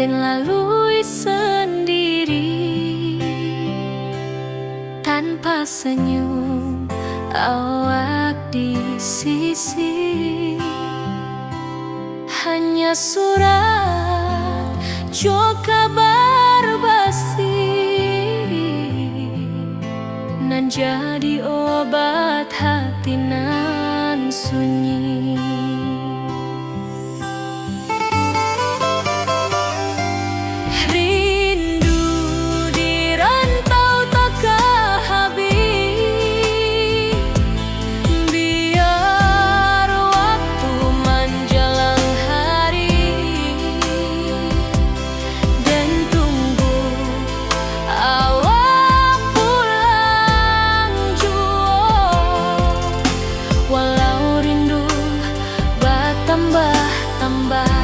lain lalui sendiri, tanpa senyum awak di sisi. Hanya surat jo kabar basi, nan jadi obat hati nan sunyi. Rindu di rantau takkan habis, biar waktu menjelang hari, dan tunggu awak pulang jua. Walau rindu bertambah-tambah.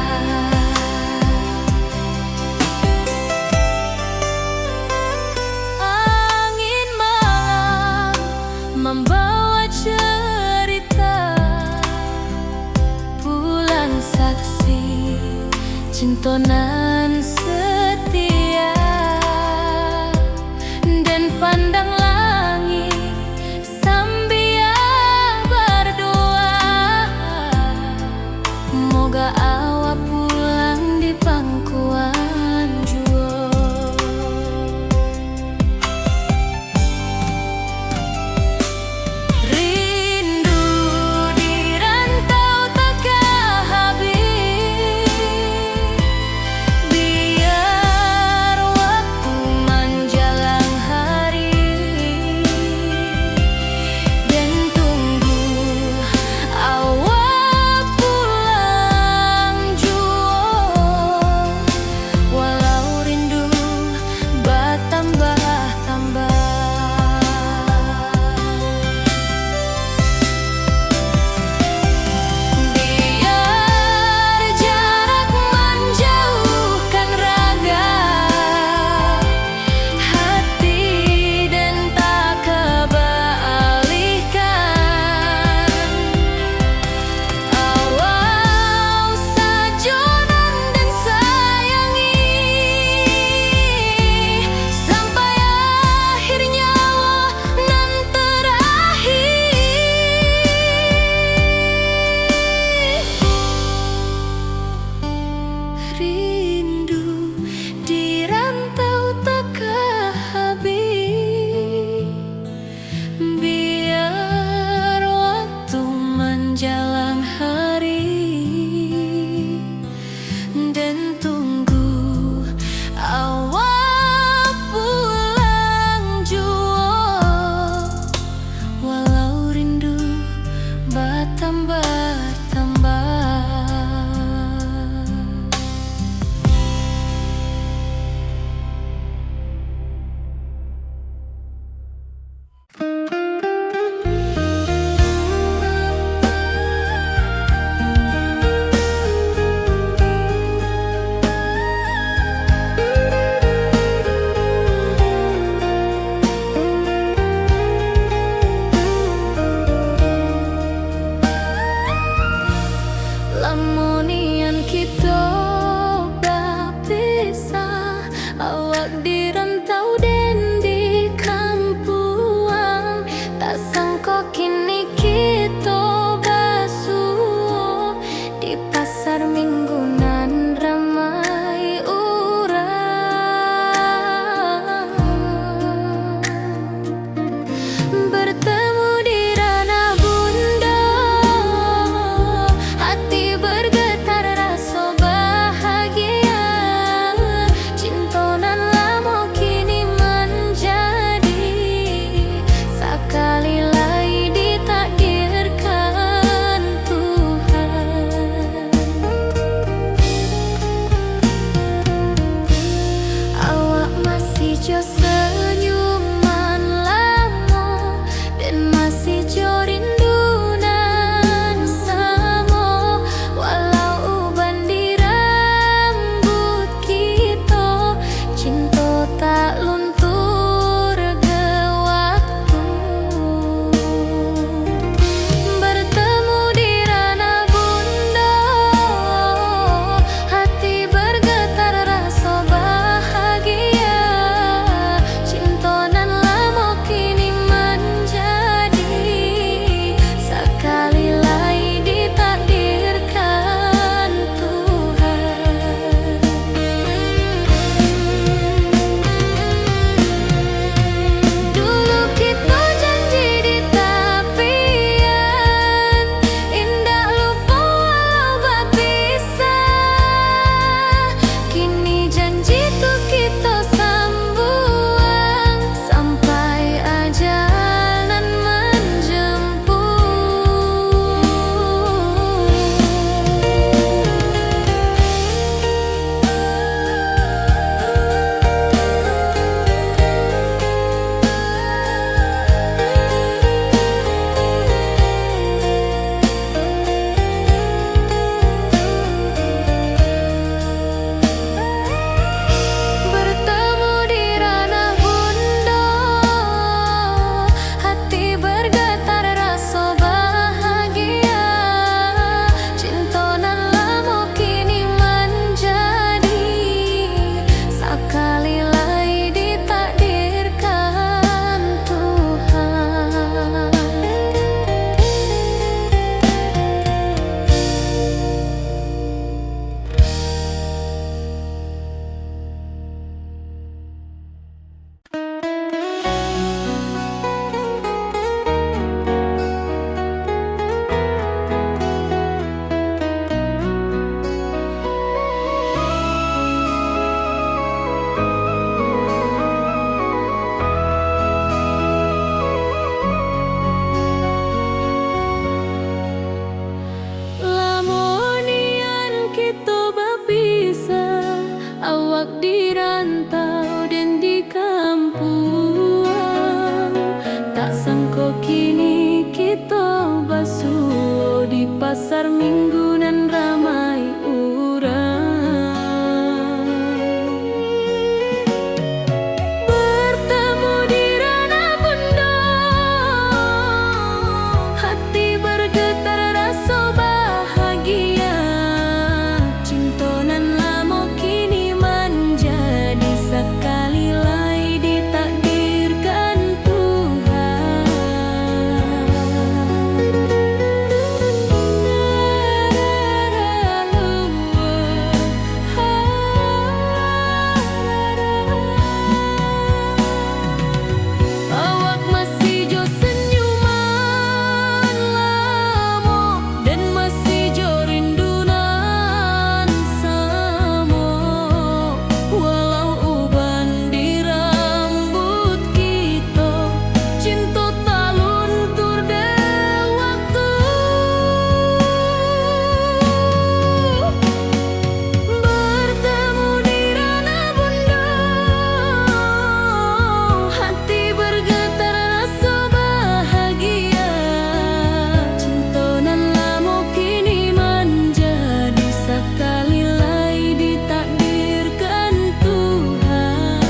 awak di rantau dan di kampung. Tak sangko kini kita basuh di pasar minggu nan ramai urang. Bertemu di ranah bunda, hati bergetar rasa bahagia. Cinta nan lama kini menjadi sekali lai ditakdirkan Tuhan. Awak masih jo senyuman lamo dan masih jo rindunan samo. Walau uban di rambut kita, cinta tak luntur de waktu. Bertemu di ranah bunda, hati bergetar rasa bahagia. Cinta nan lama kini menjadi sekali lai ditakdirkan Tuhan.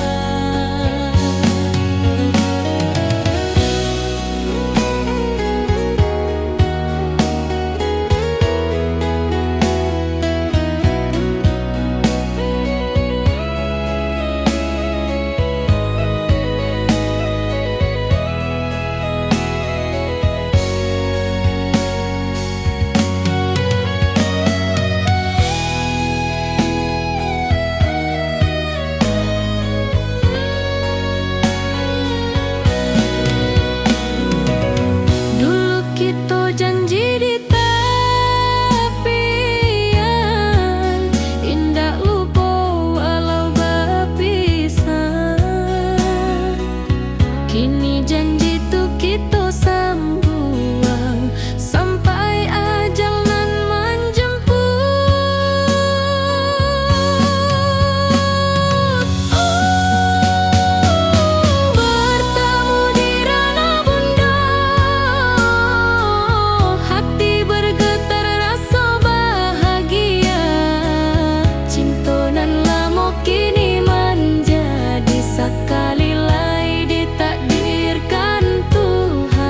Dulu kita janji di tepian, indah lupa walau berpisah. Kini janji tu kita sambung sampai ajal nan menjemput. Bertemu di ranah bunda, hati bergetar rasa bahagia. Cinta nan lama kini menjadi sekali lai ditakdirkan Tuhan.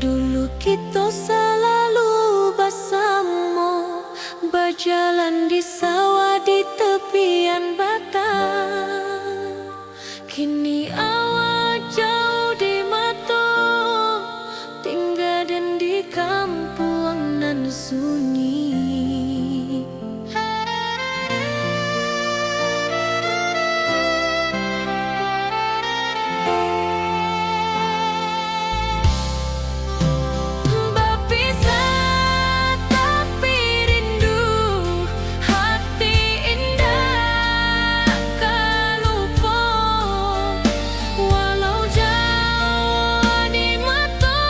Dulu kita selalu bersama, berjalan di sawah di tepian batang. Kini awak jauh di mata, tinggal dan di kampung nan sunyi. Berpisah tapi rindu, hati indah kan lupa. Walau jauh di mata,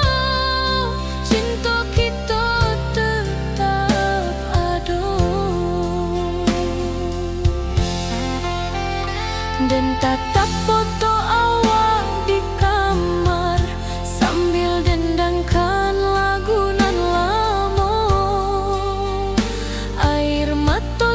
cinta kita tetap ada. Dan tatap foto awak di kamar sambil dendangkan lagu nan lama. Air mata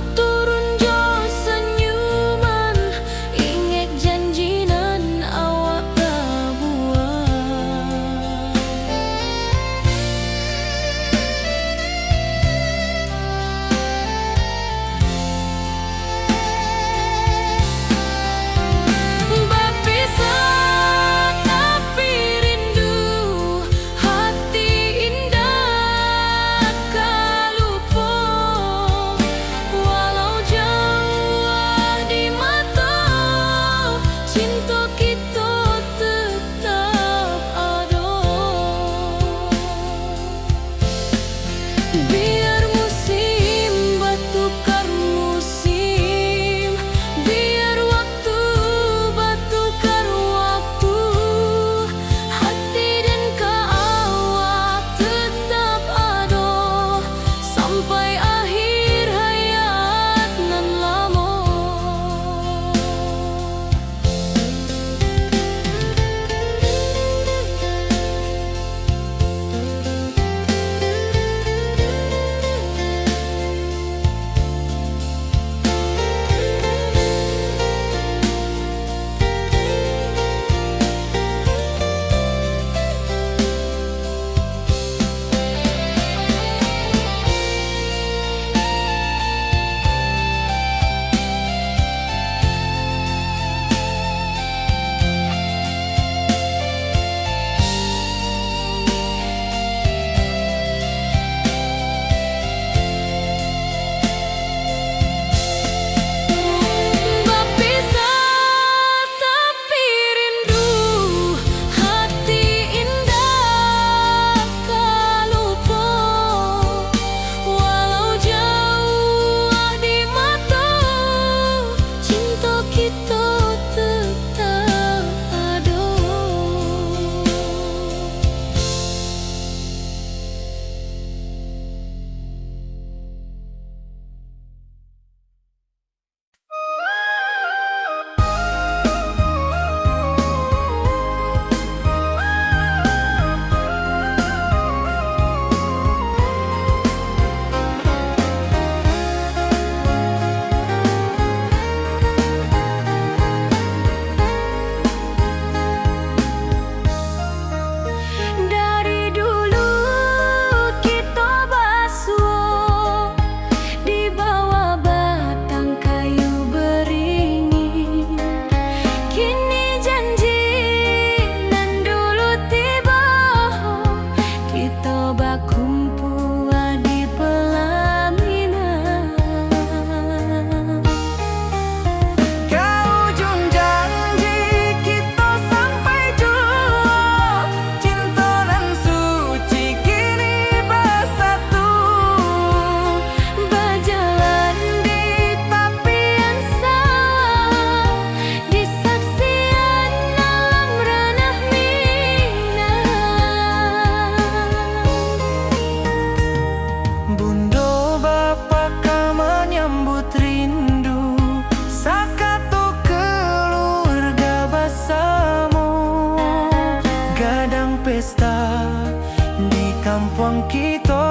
wong kita.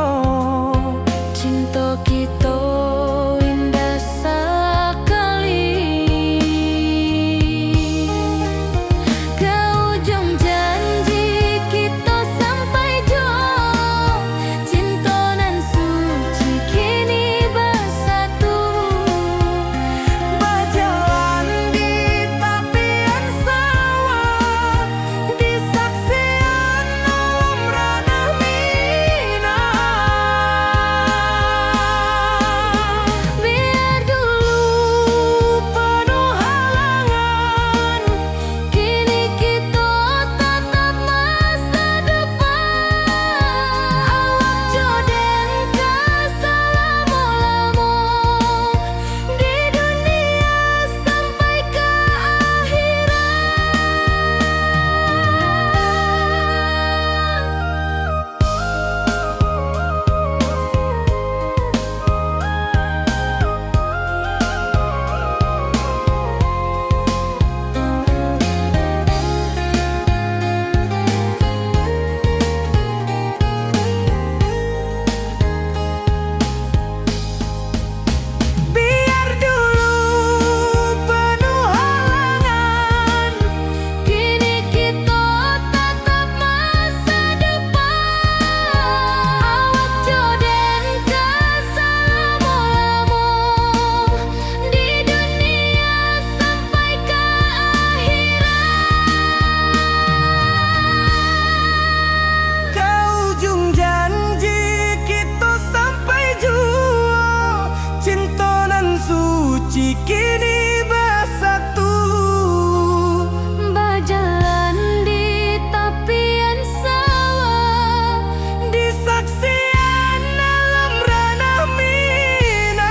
Cinta kita indah sekali. Ke ujung janji kita sampai jauh. Cinta nan suci kini bersatu. Berjalan di tepian sawah, di saksian alam ranah Minang. Biar dulu penuh halangan, kini kita tatap masa depan. Awak joden keselamo-lamo di dunia sampai ke Biar dulu penuh halangan, kini kita tatap masa depan. Awak joden keselamo-lamo di dunia sampai ke ke ujung janji kita sampai jua. Cinta nan suci kini bersatu. berjalan di tepian sawah. Di saksian alam ranah Minang.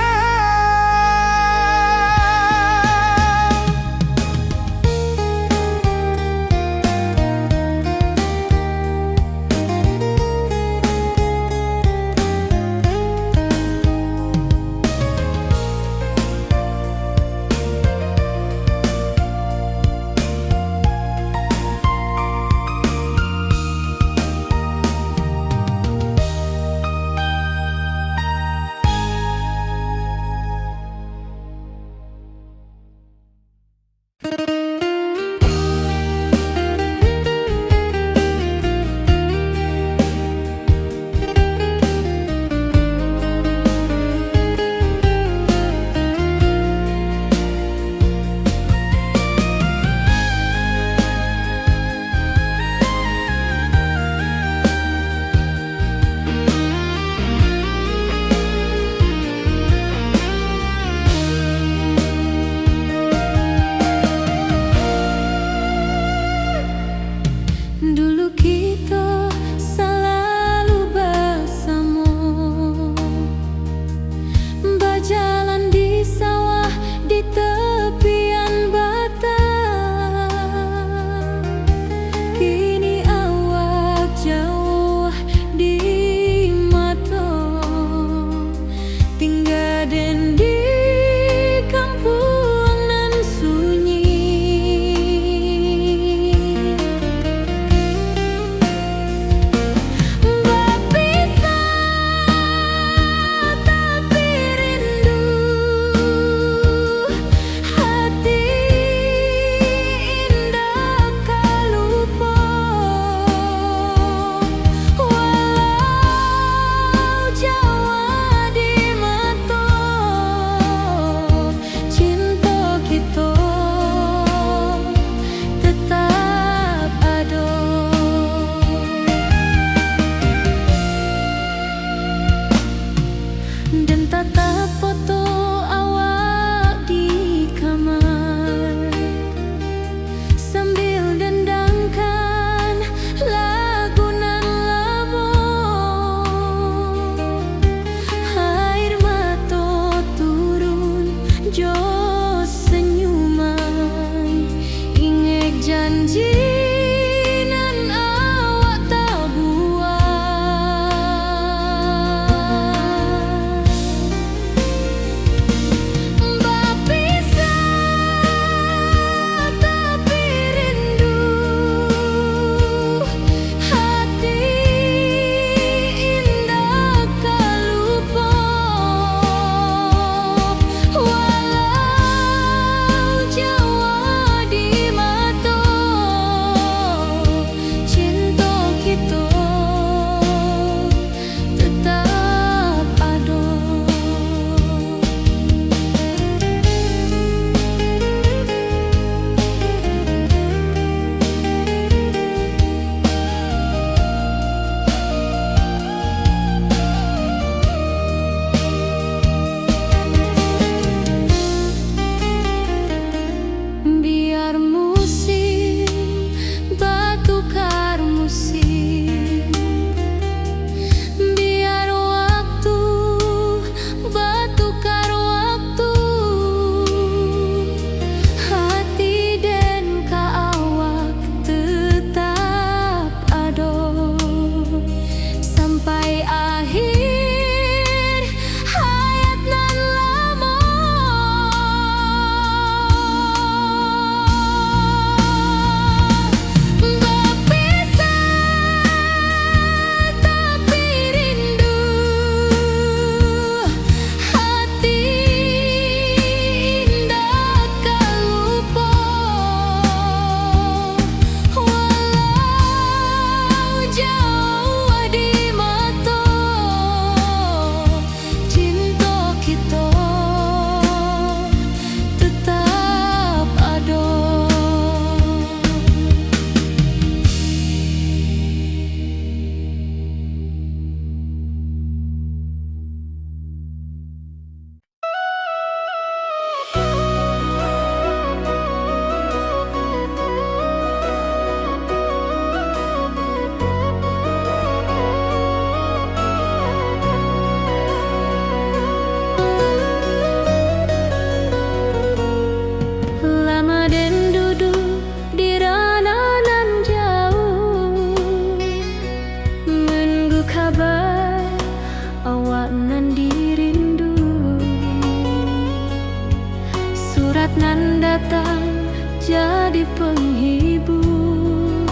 saat nan datang jadi penghibur.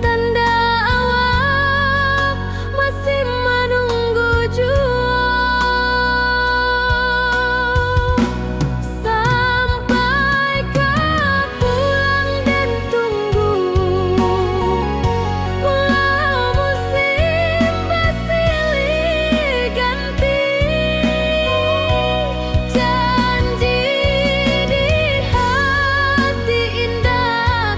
Tanda awak masih menunggu jua. Sampai kau pulang dan tunggu, pulau musim bersilih ganti. Janji di hati indah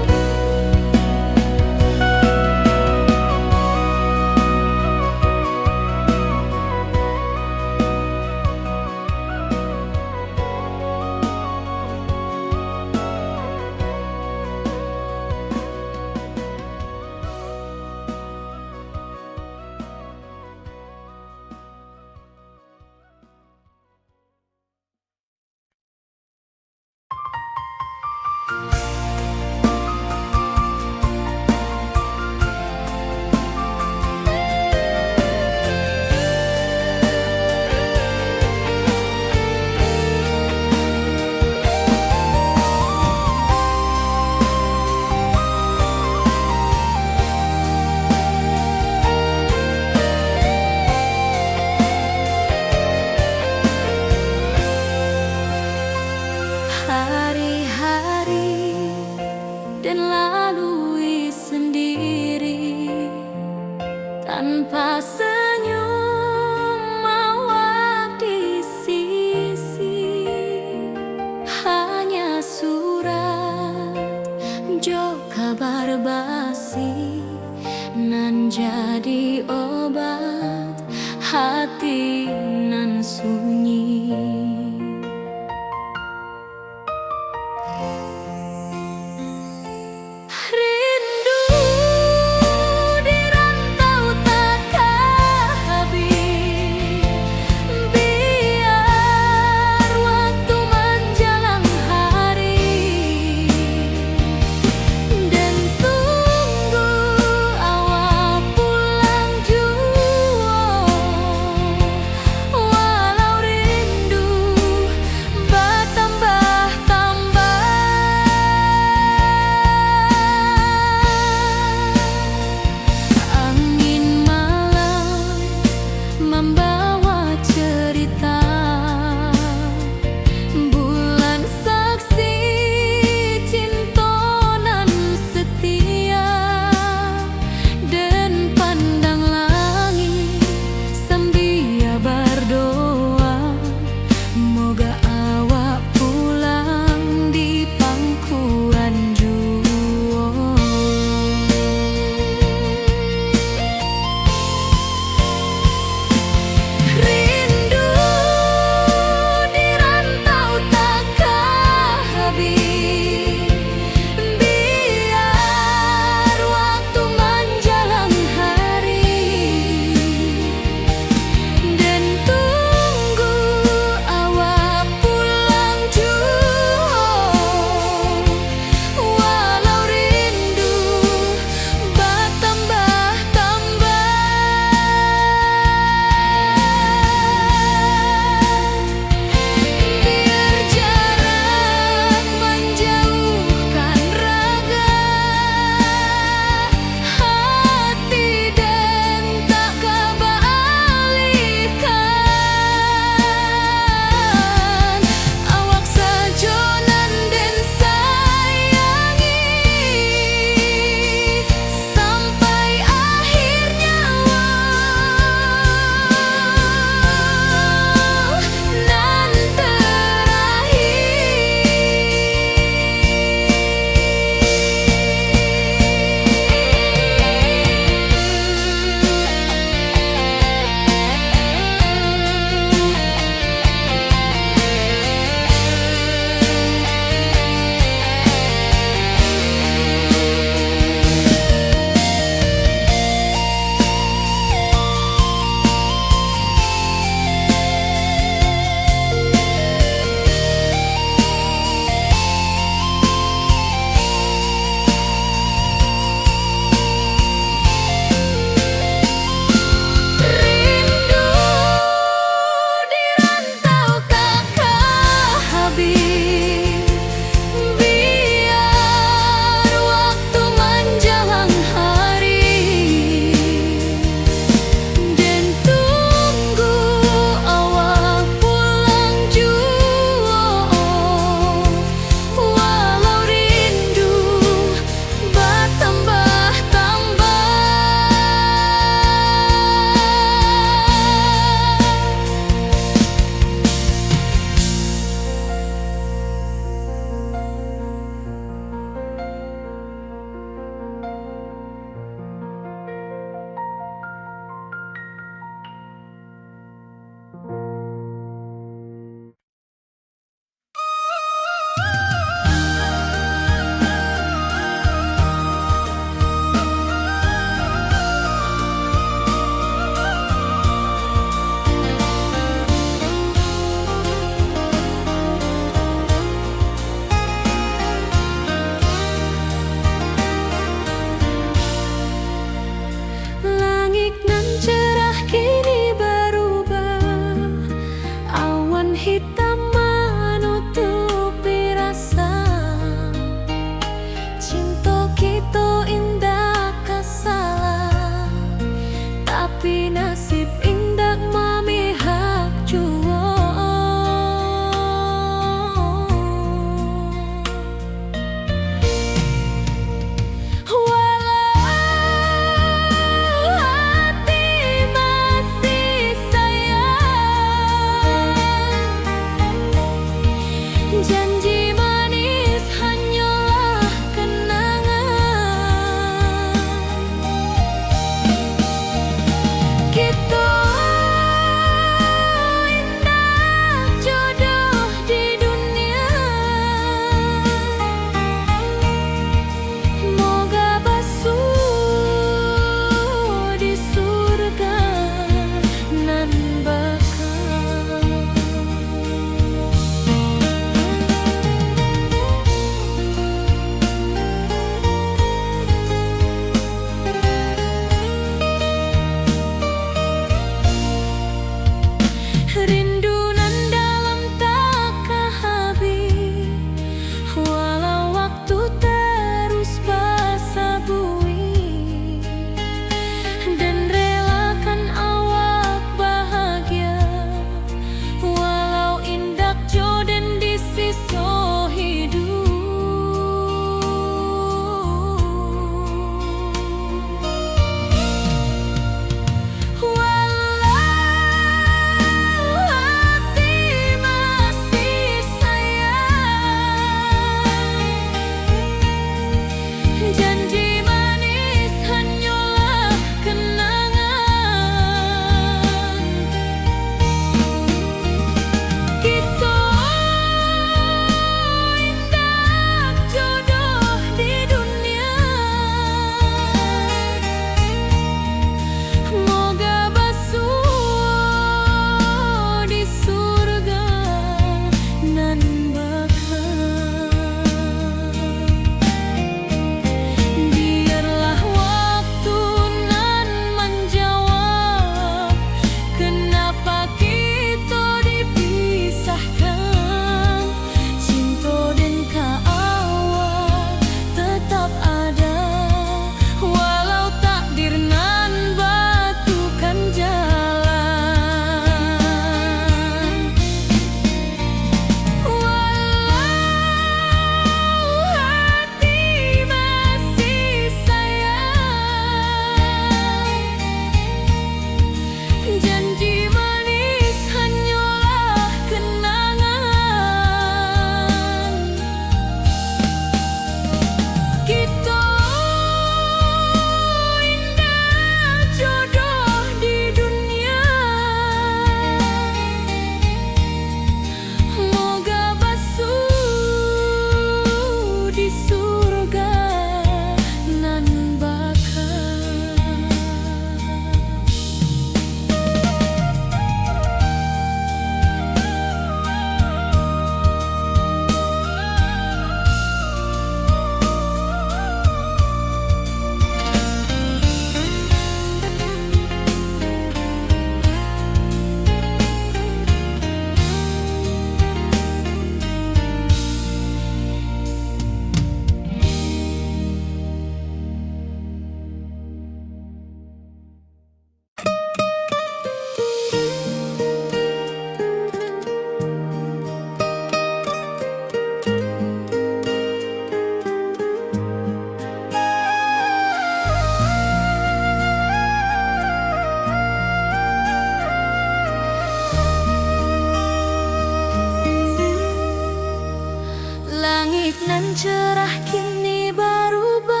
kini berubah,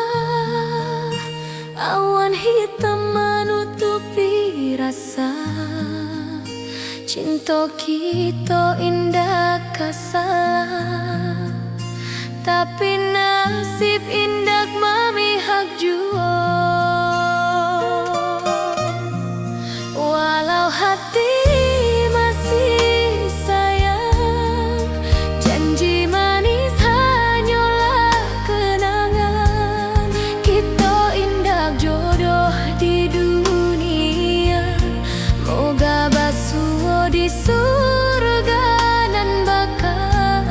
awan hitam menutupi rasa. Cinta kita indah kasalah, tapi nasib indah memihak jua. Walau hati masih sayang, janji manis hanyalah kenangan. Kita indah jodoh di dunia, moga basuh di surga nan bakal.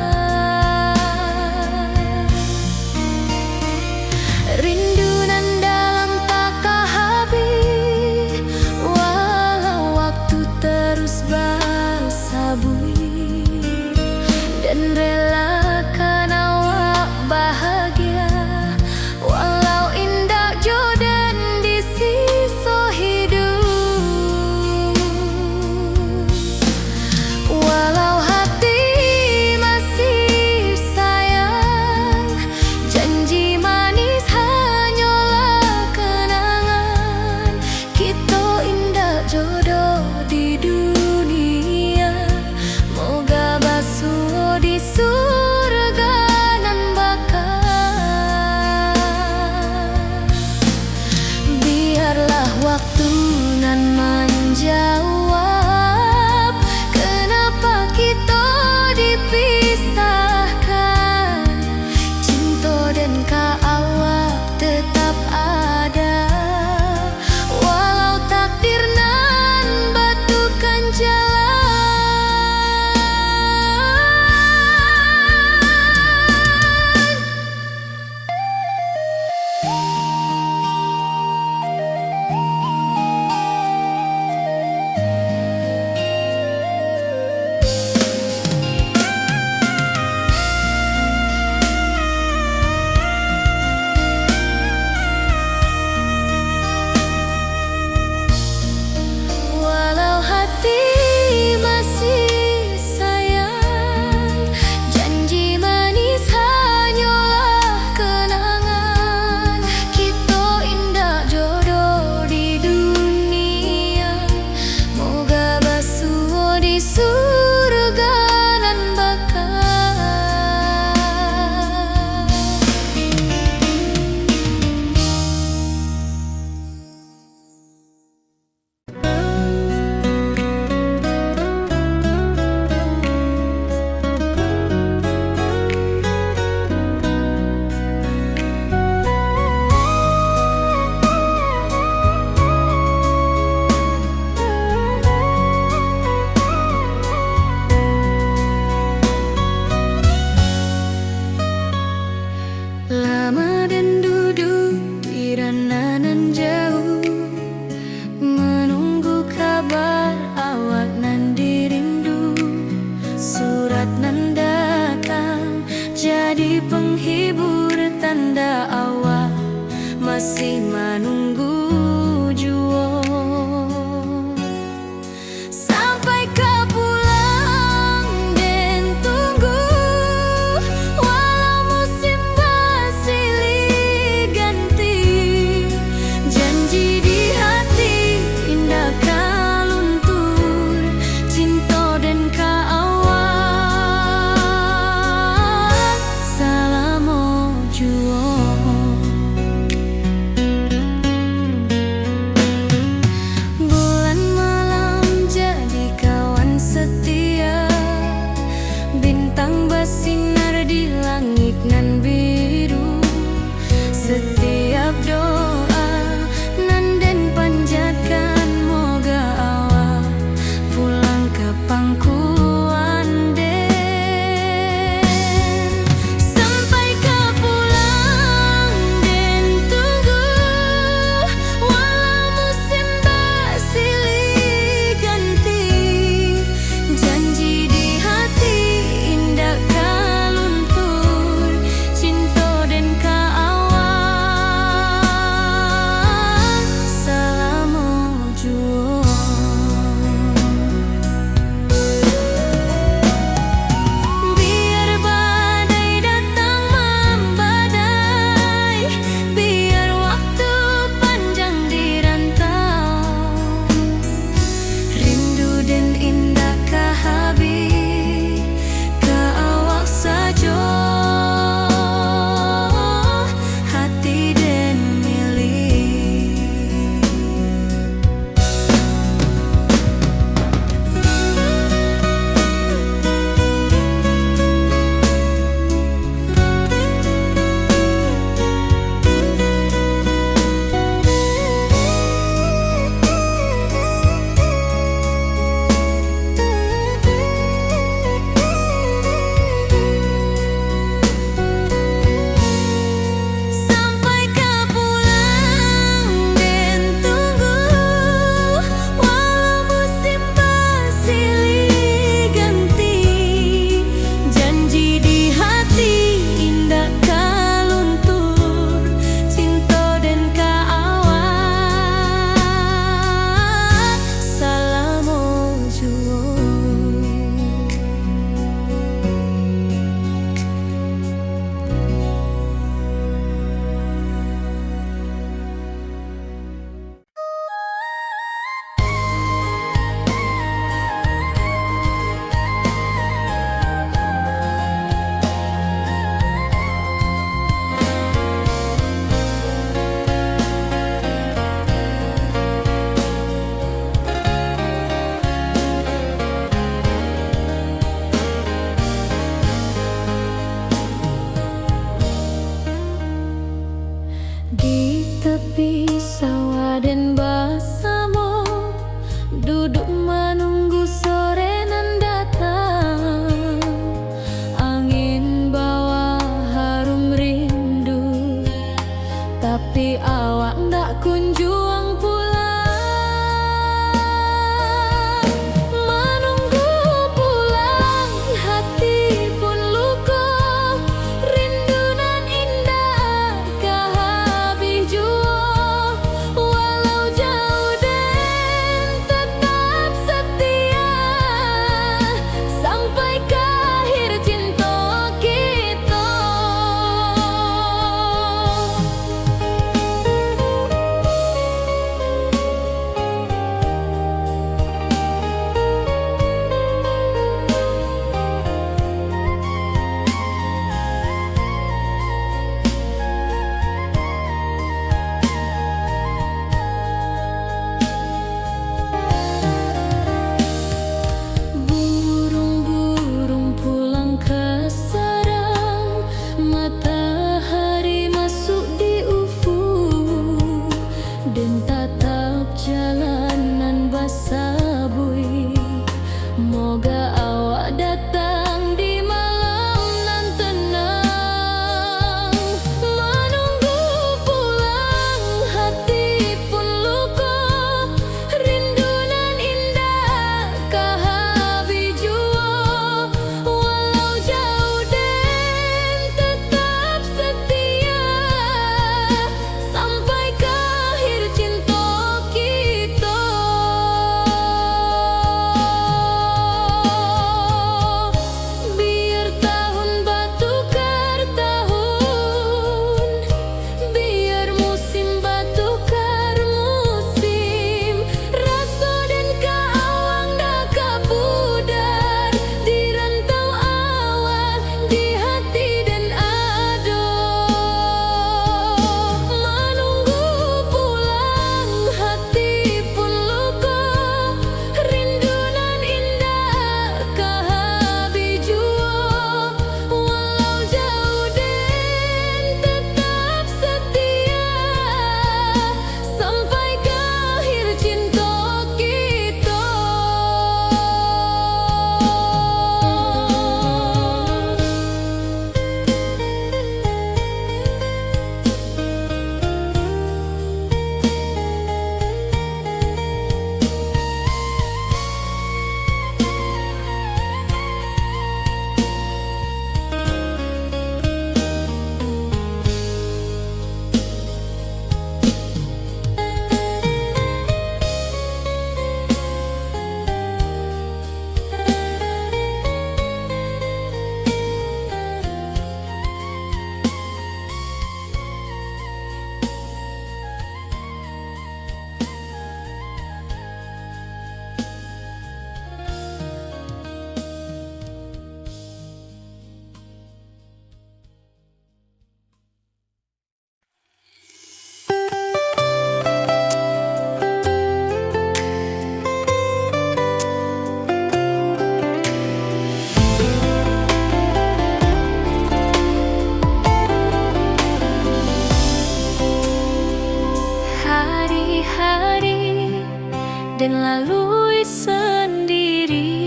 dan lalui sendiri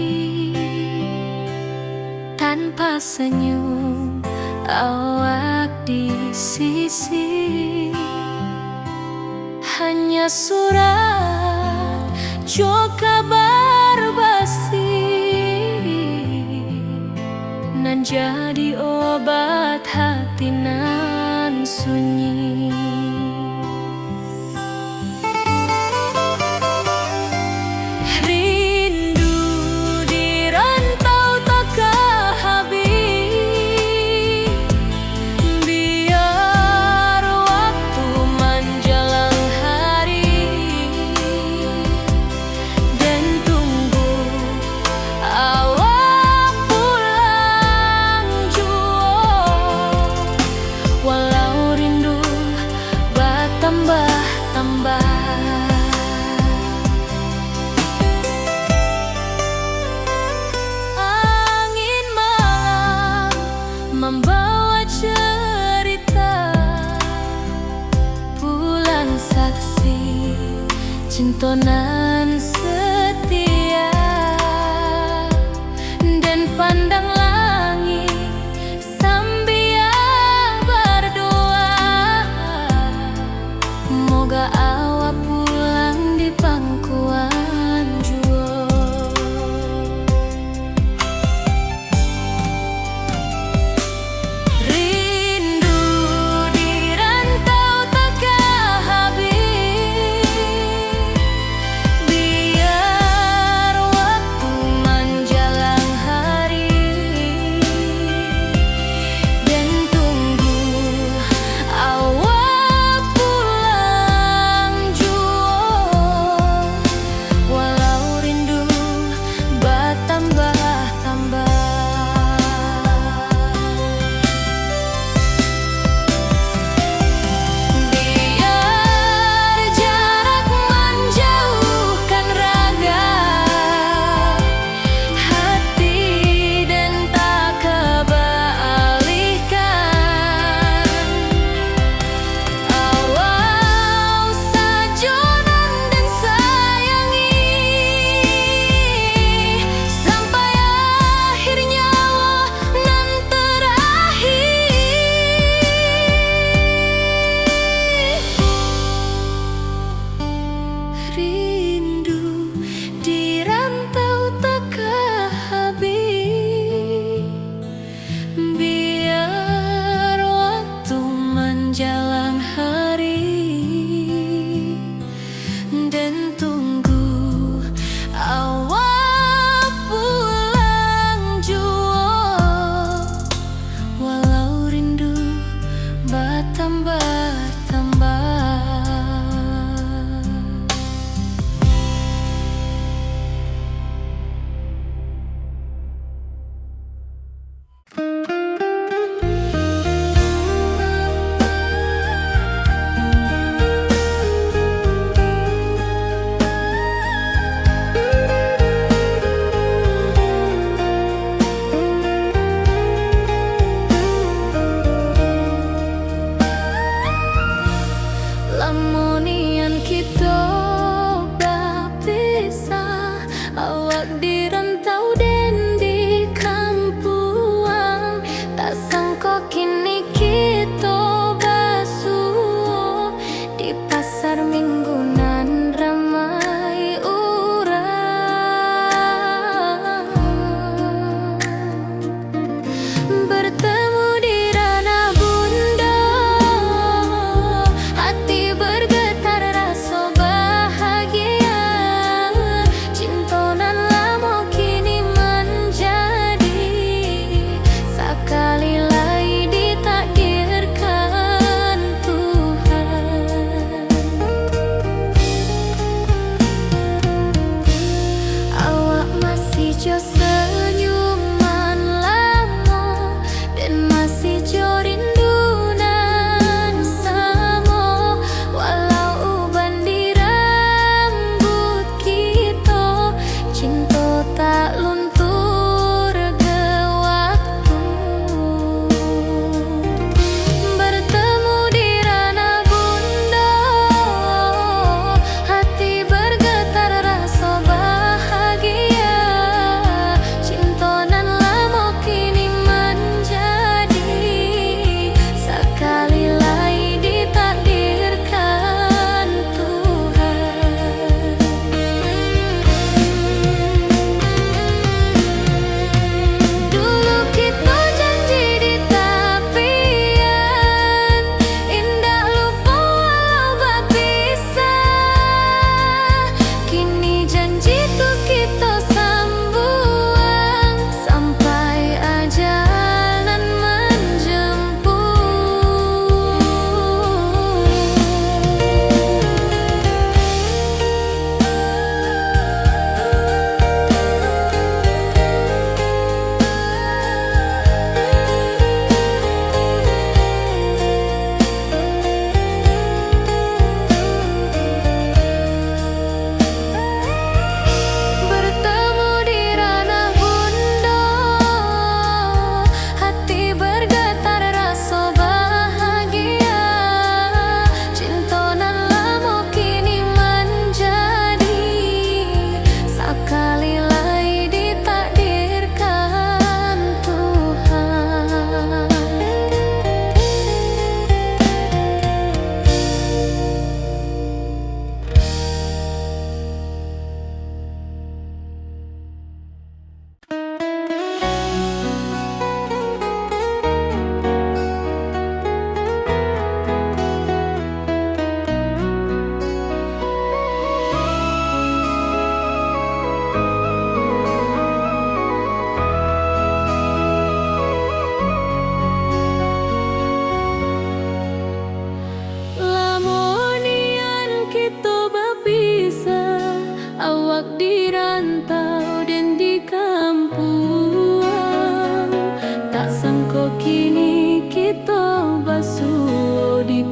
tanpa senyum awak di sisi. Hanya surat jo kabar basi nan jadi obat hati nan sunyi. Rindu di rantau takkan habis, biar waktu menjelang hari dan tunggu awak pulang jua. Walau rindu bertambah-tambah, angin malam membawa cerita, bulan saksi cintonan setia, dan pandang langit sambil berdoa, moga awak pulang di pangkuan jua. Rindu di rantau takkan habis, biar waktu menjelang hari dan tunggu awak pulang jua. Walau rindu bertambah-tambah, biar jarak menjauhkan raga hati dan tak kebalihkan. Awal sajonan dan sayangi sampai akhir nyawa nan terakhir. Rindu di rantau takkan habis, biar waktu menjelang hari dan tunggu awak pulang jua. Walau rindu bertambah-tambah.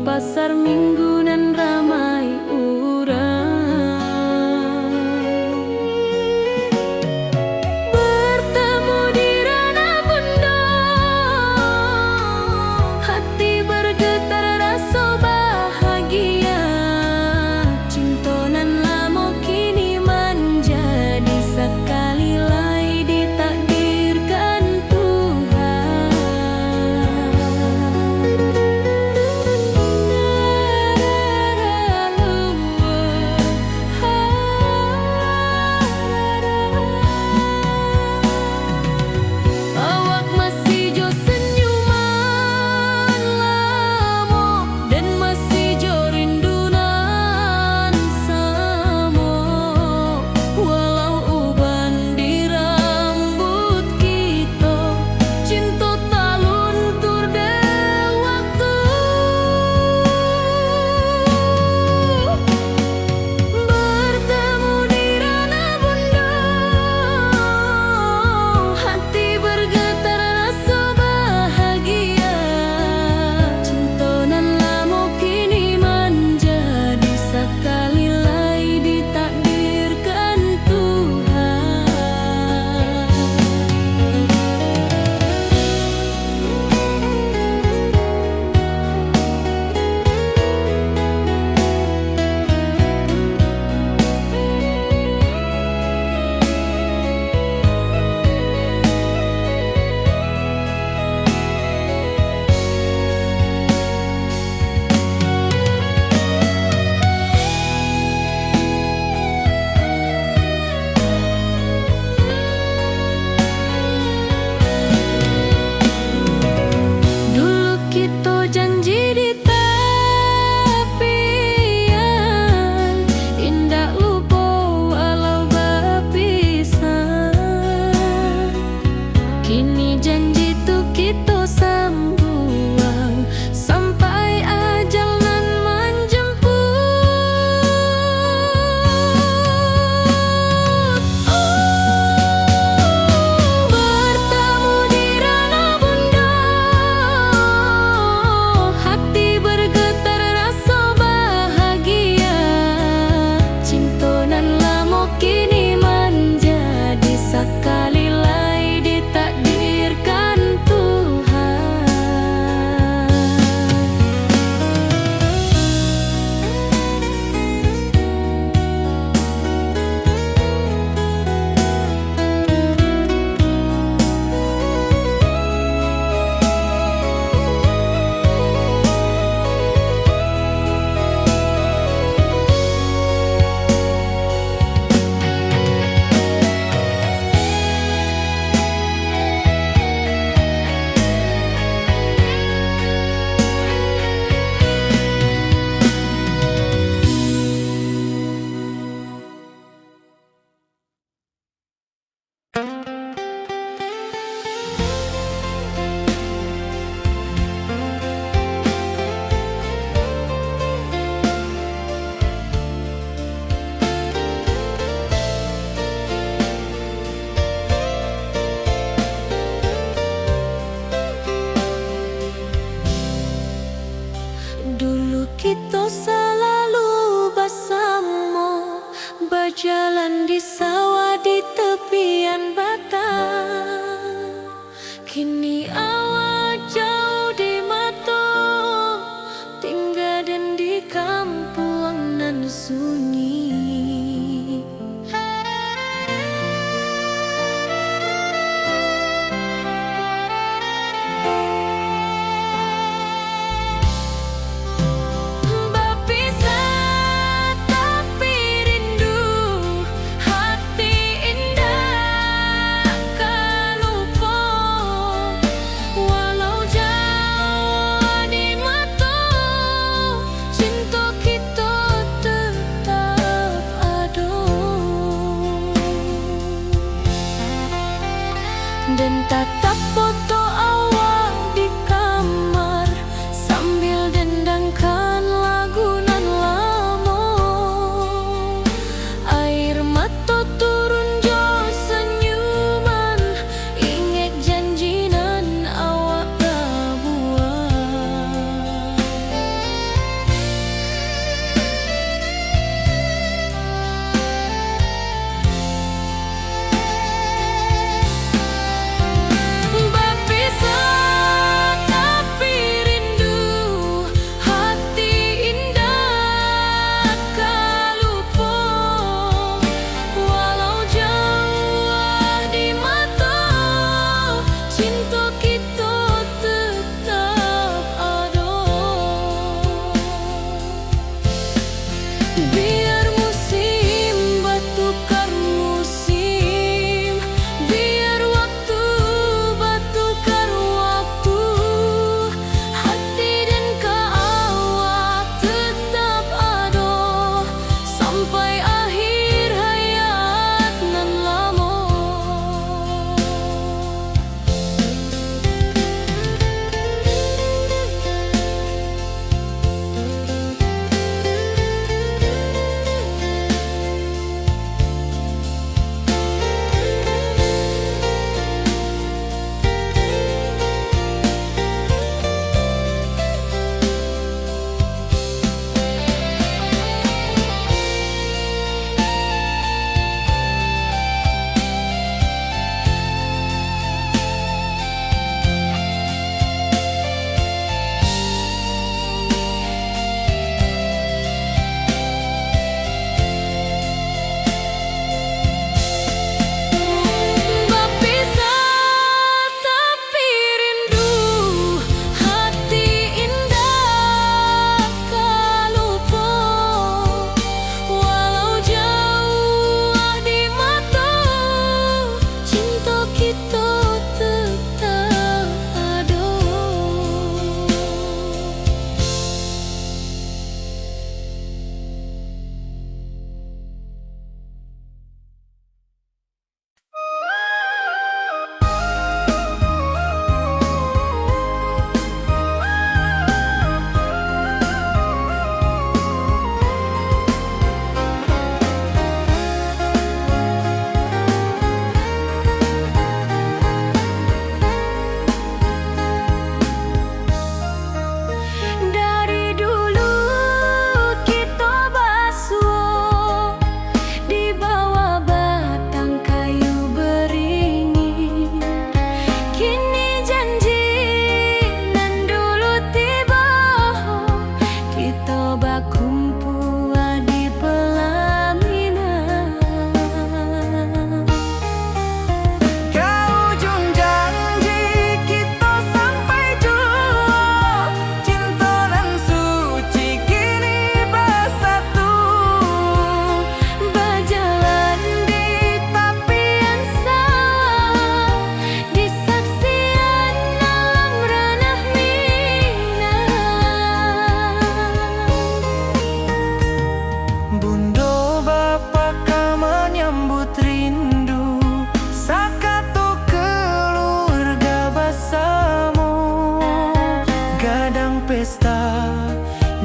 pasar minggu nan ramai urang. Bertemu di ranah bunda, hati bergetar rasa bahagia. Cinta nan lama kini menjadi sekali lai ditakdirkan Tuhan. Awak masih jo senyuman lamo dan masih jo rindunan samo. Walau uban di rambut kita, cinta tak luntur de waktu. Bertemu di ranah bunda, hati bergetar rasa bahagia. Cinta nan lama kini menjadi sekali lai ditakdirkan Tuhan. Dulu kita janji di tepian, indah lupa walau berpisah. Kini janji tu kita sambung sampai ajal nan menjemput. Bertemu di ranah bunda, hati bergetar rasa bahagia. Cinta nan lama kini menjadi sekali lai ditakdirkan Tuhan. Dulu kita selalu bersama, berjalan di sawah di tepian batang. Kini awak jauh di mata, tinggal dan di kampung nan sunyi. Berpisah tapi rindu, hati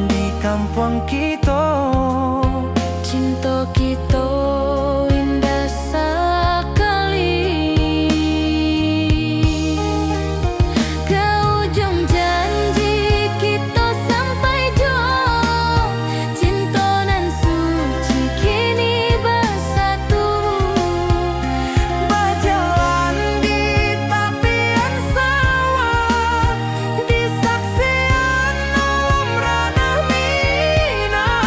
di kampung kita. Cinta kita indah sekali. Ke ujung janji kita sampai jauh. Cinta nan suci kini bersatu. Berjalan di tepian sawah, di saksian alam ranah Minang.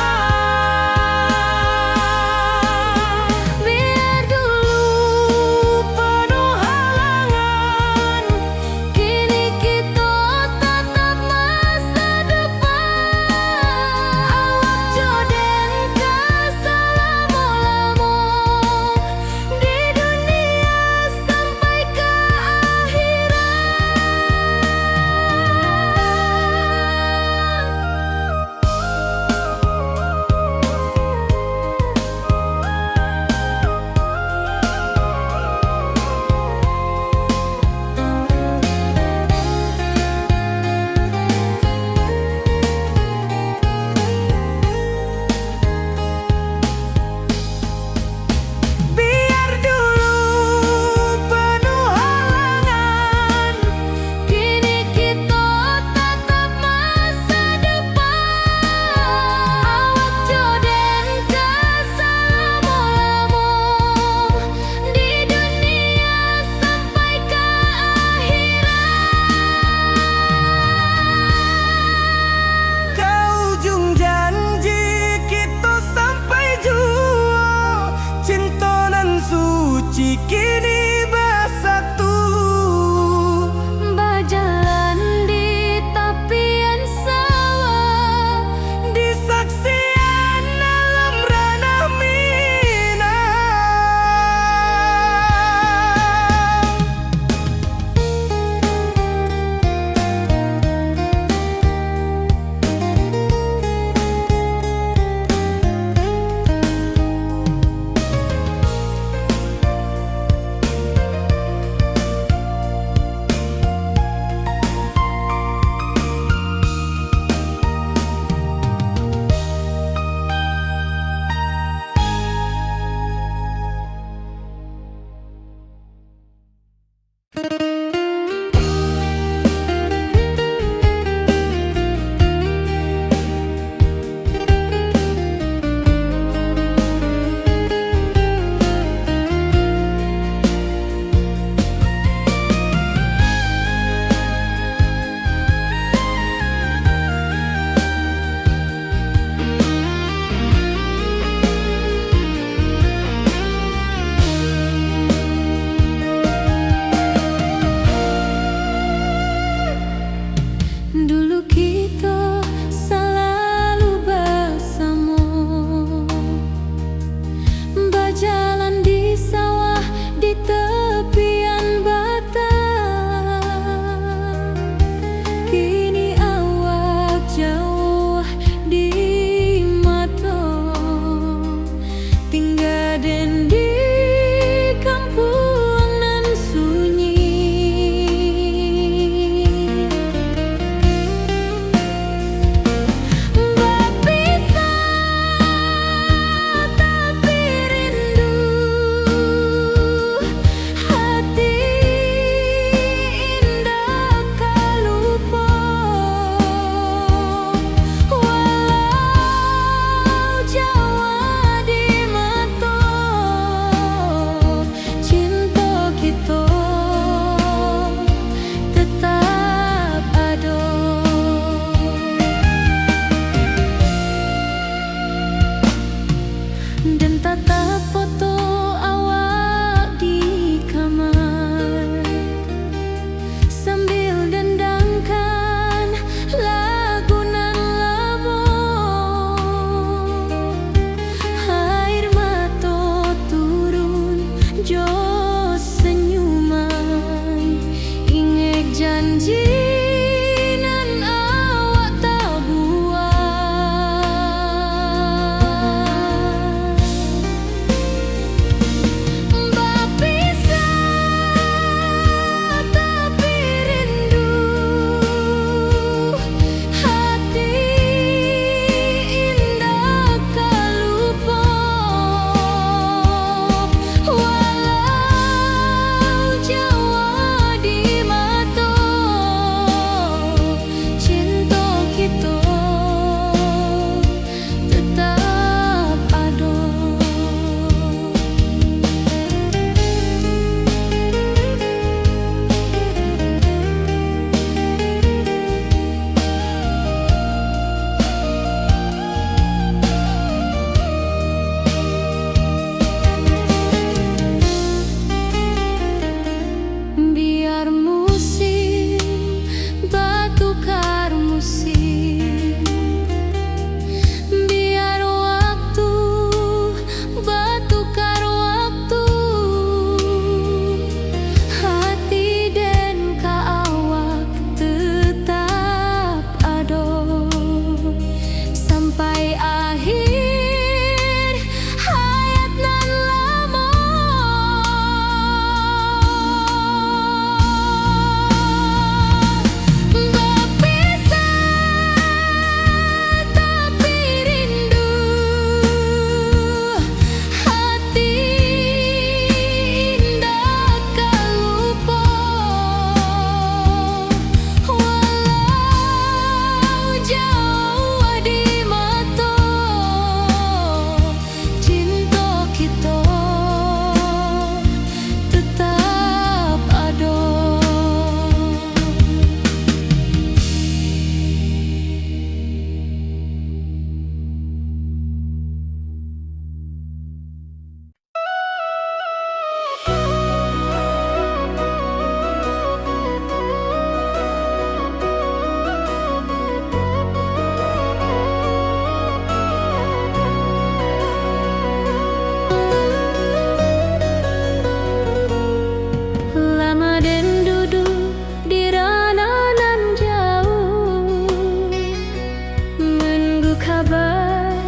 kabar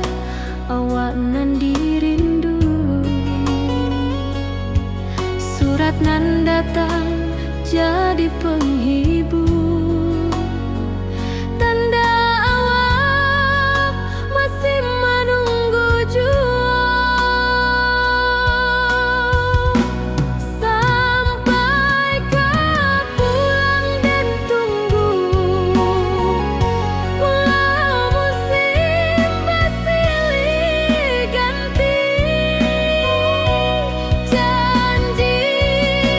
awak nan dirindu. Surat nan datang jadi penghibur, tanda awak masih menunggu jua. Sampai kau pulang dan tunggu, walau musim bersilih ganti. Janji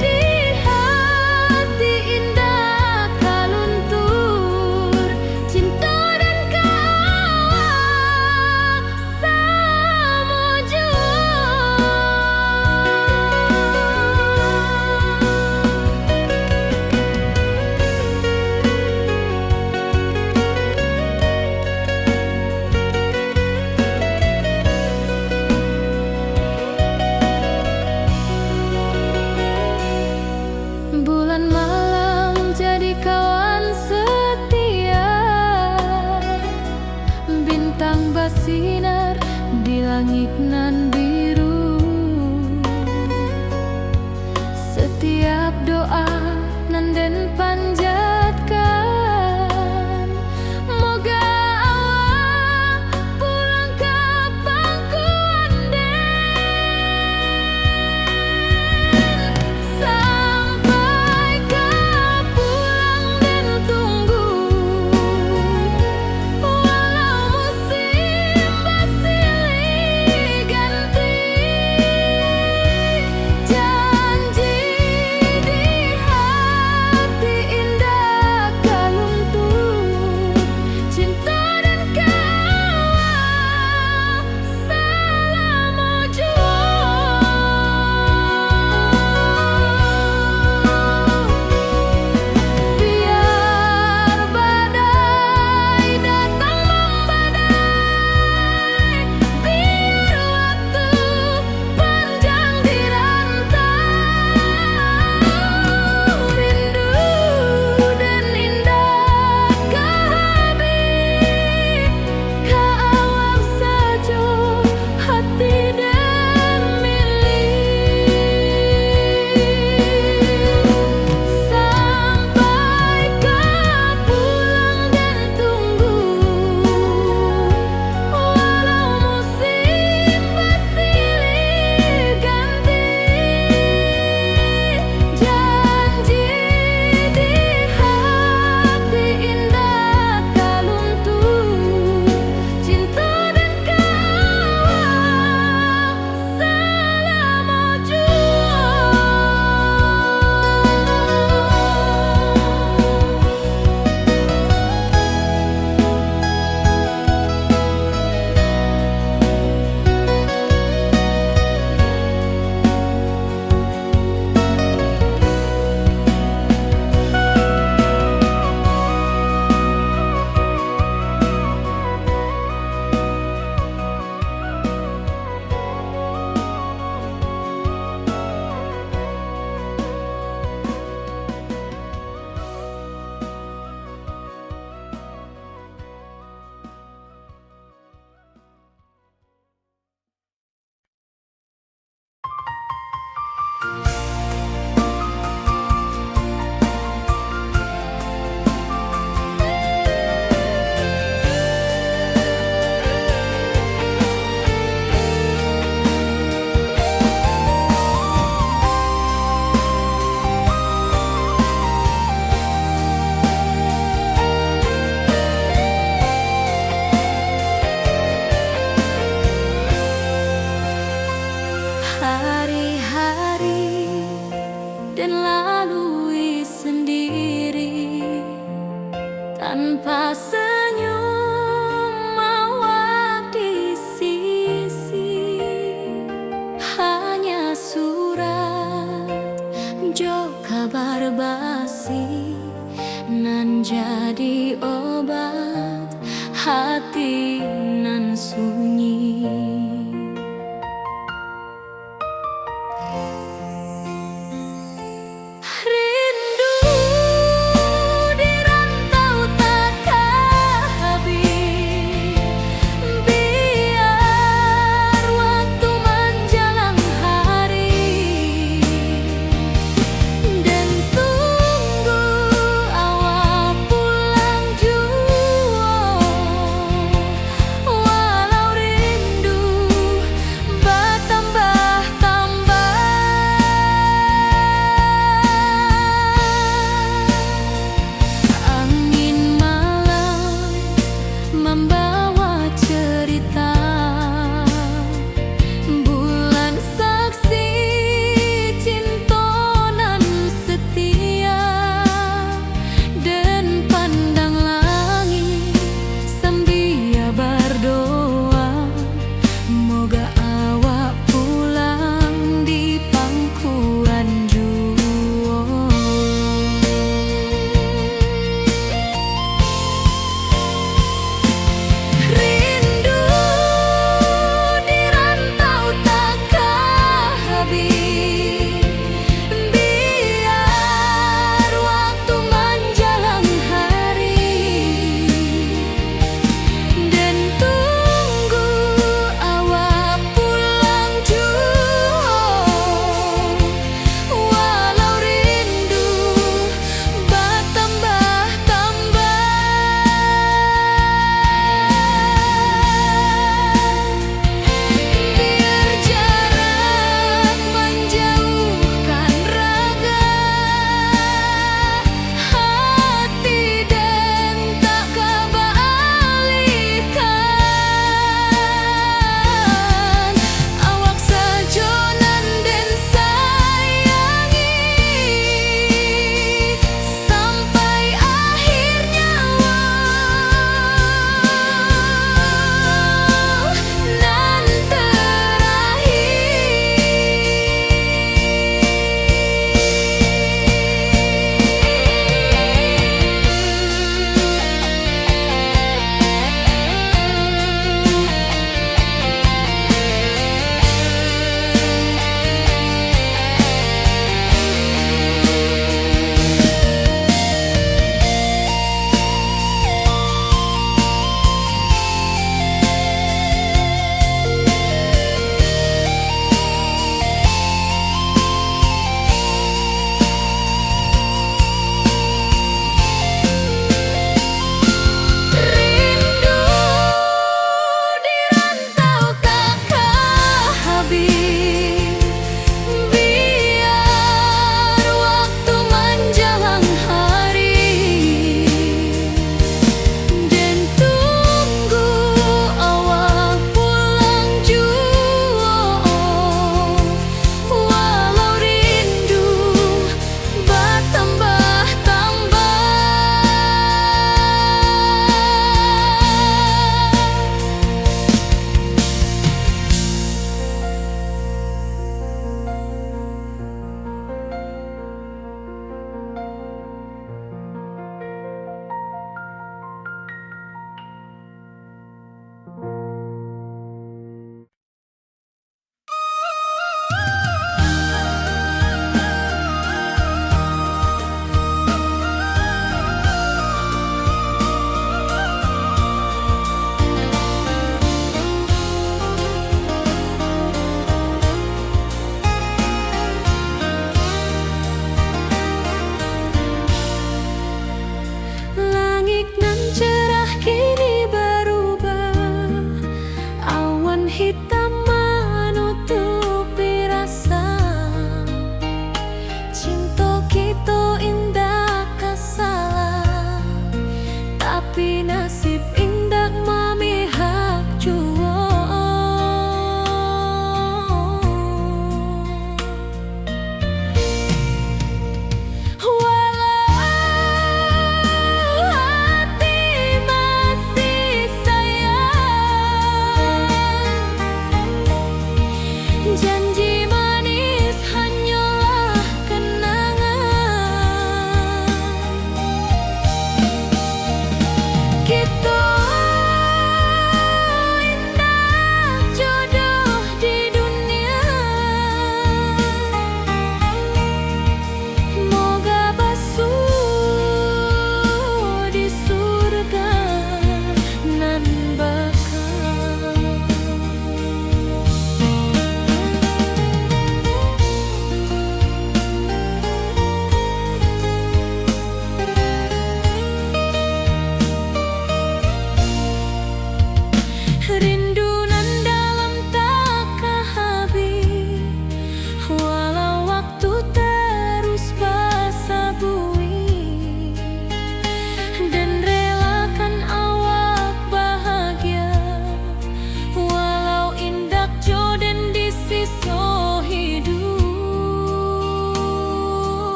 di hati indah kaluntur, cinta dan kawak sama jua. Bulan malam jadi kawan setia, bintang bersinar di langit nan biru. Setiap doa nan den panjatkan, moga awak pulang kapan ku anden. Sampai kau pulang dan tunggu, walau musim bersilih ganti. Janji di hati indah kaluntur, cinta dan kawak selama jua. Biar badai datang membadai, biar waktu panjang dirantau, rindu dan indah kehabis, kawak saja hati dan milik. Sampai kau pulang dan tunggu, walau musim bersilih ganti. Janji di hati indah kaluntur, cinta dan kawak selama jua. Hari-hari dan lalui sendiri, tanpa senyum awak di sisi. Hanya surat jo kabar basi nan jadi obat hati nan sunyi. Rindu di rantau tak habis,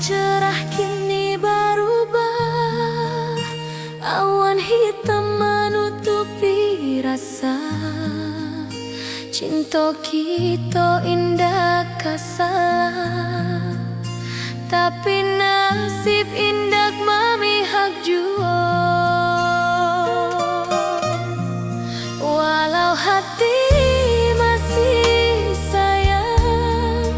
cerah kini berubah, awan hitam menutupi rasa. Cinta kita indah kasalah, tapi nasib indah memihak jua. Walau hati masih sayang,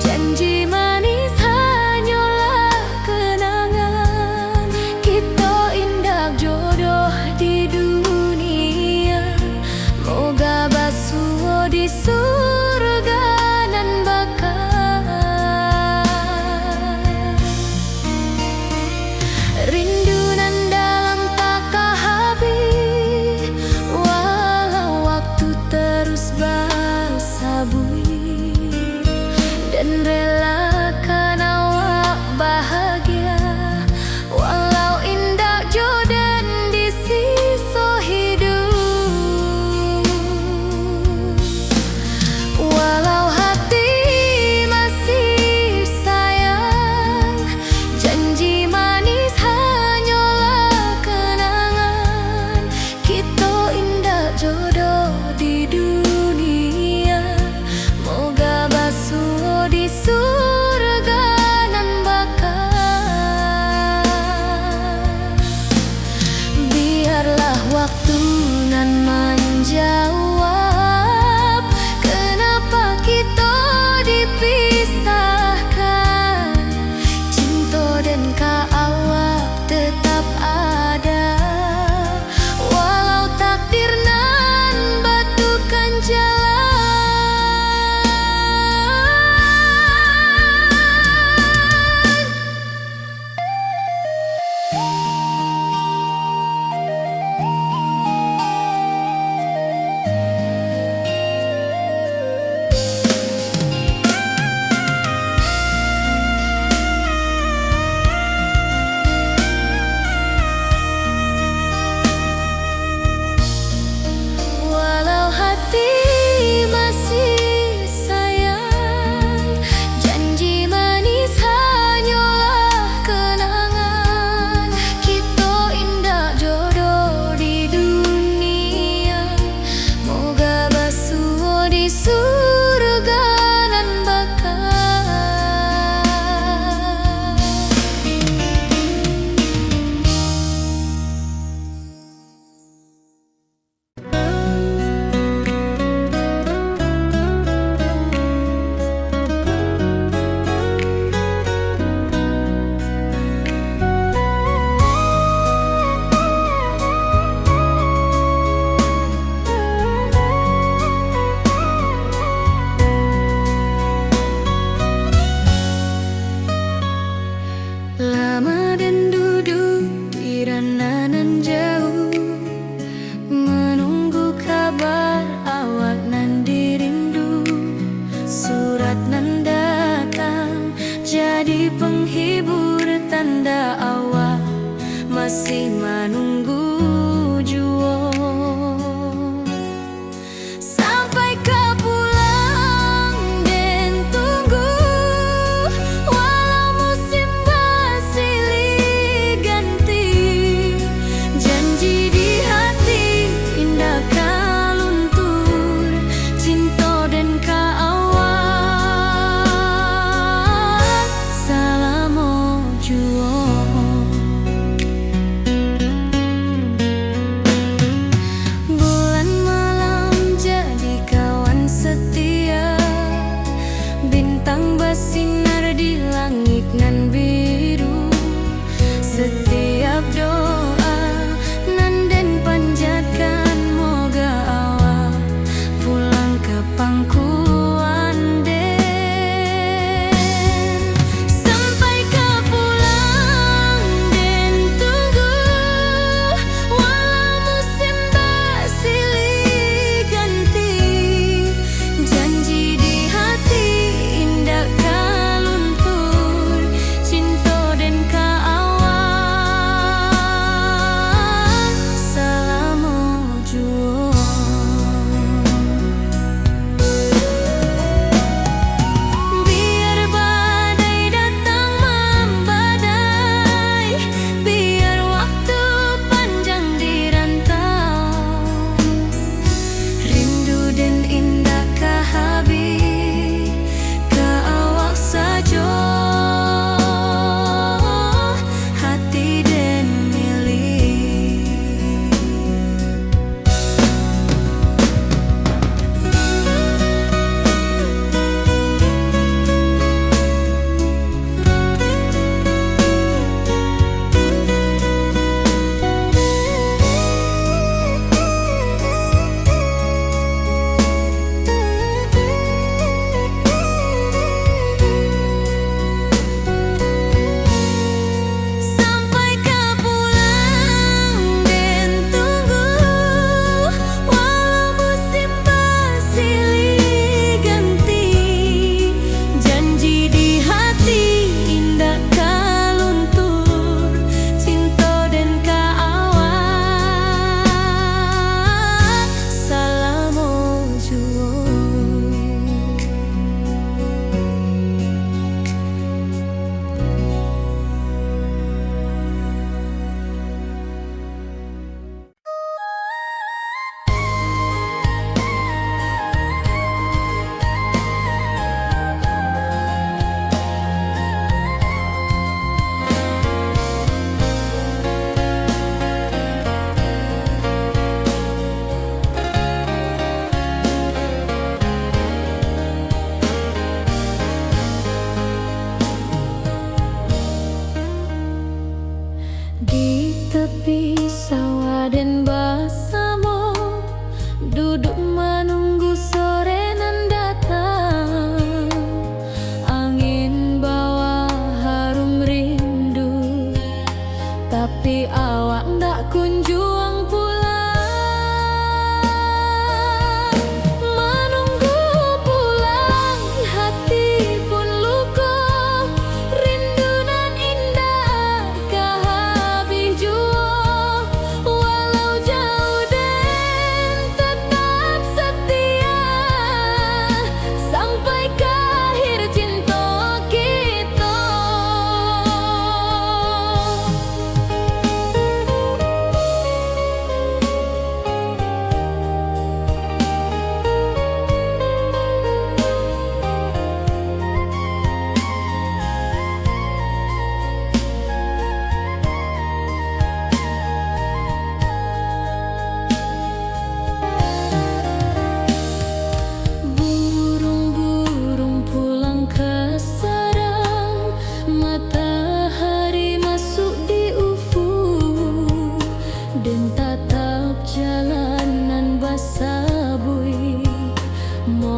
janji manis hanyalah kenangan. Kita indah jodoh di dunia, moga basuh di surga nan bakal. Rindu nan dalam tak habis, walau waktu terus bersabui, dan relakan awak bahagia, walau indah jodan di sisa hidup. Walau hati masih sayang, janji manis hanyalah kenangan. Kita indah jodoh di dunia, moga basuh di surga nan bakal. Biarlah waktu nan menjawab, kenapa kita dipisahkan. Cinta dan awak tetap ada, walau takdir nan batukan jalan. Walau hati masih sayang, janji manis hanyalah kenangan. Kita indah jodoh di dunia, moga basuh di surga nan bakal. Lama dan duduk di ranah nan jauh, menunggu kabar awak nan dirindu. Surat nan datang jadi penghibur, tanda awak masih menunggu jua. Sampai kau pulang dan tunggu, walau musim bersilih ganti. Janji di hati indah kau luntur, cinta dan awak salamo jua. Bulan malam jadi kawan setia, bintang bersinar di langit nan biru. Setiap doa nan den panjatkan, moga awak pulang ke pangkuan den. Sampai kau pulang dan tunggu, walau musim bersilih ganti. Janji di hati indah kau luntur, cinta dan awak salamo jua.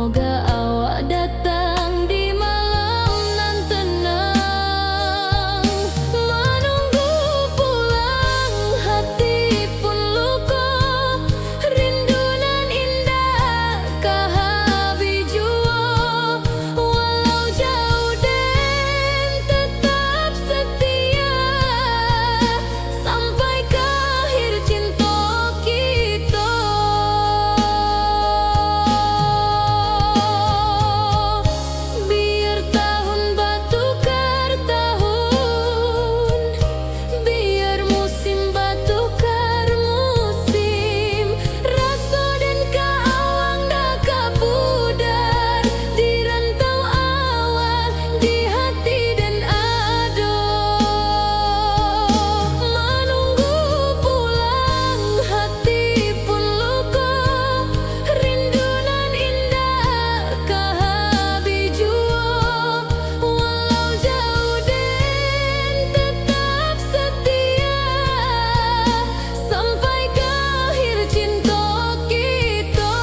Moga awak datang di malam nan tenang. Menunggu pulang hati pun luka, rindu nan indah kahabi jua. Walau jauh den tetap setia, sampai ke akhir cinta kita. Biar tahun batukar tahun, biar musim batukar musim, rasa dan kaawang dah kapudar di rantau awal, di hati dan ado. Menunggu pulang hati pun luka, rindu nan indah kahabi jua. Walau jauh den tetap setia, sampai ke akhir cinta kita.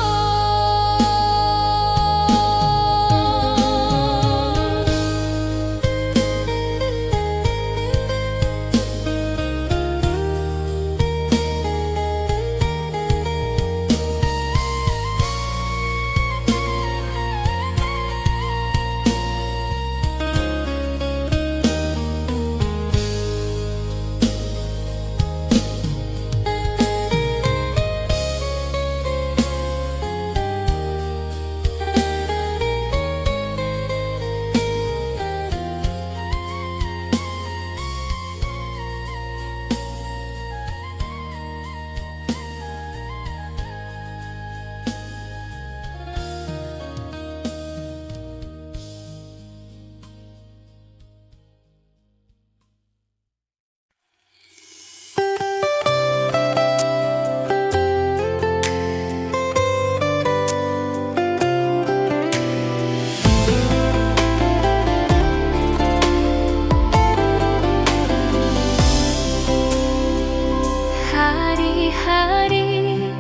Hari-hari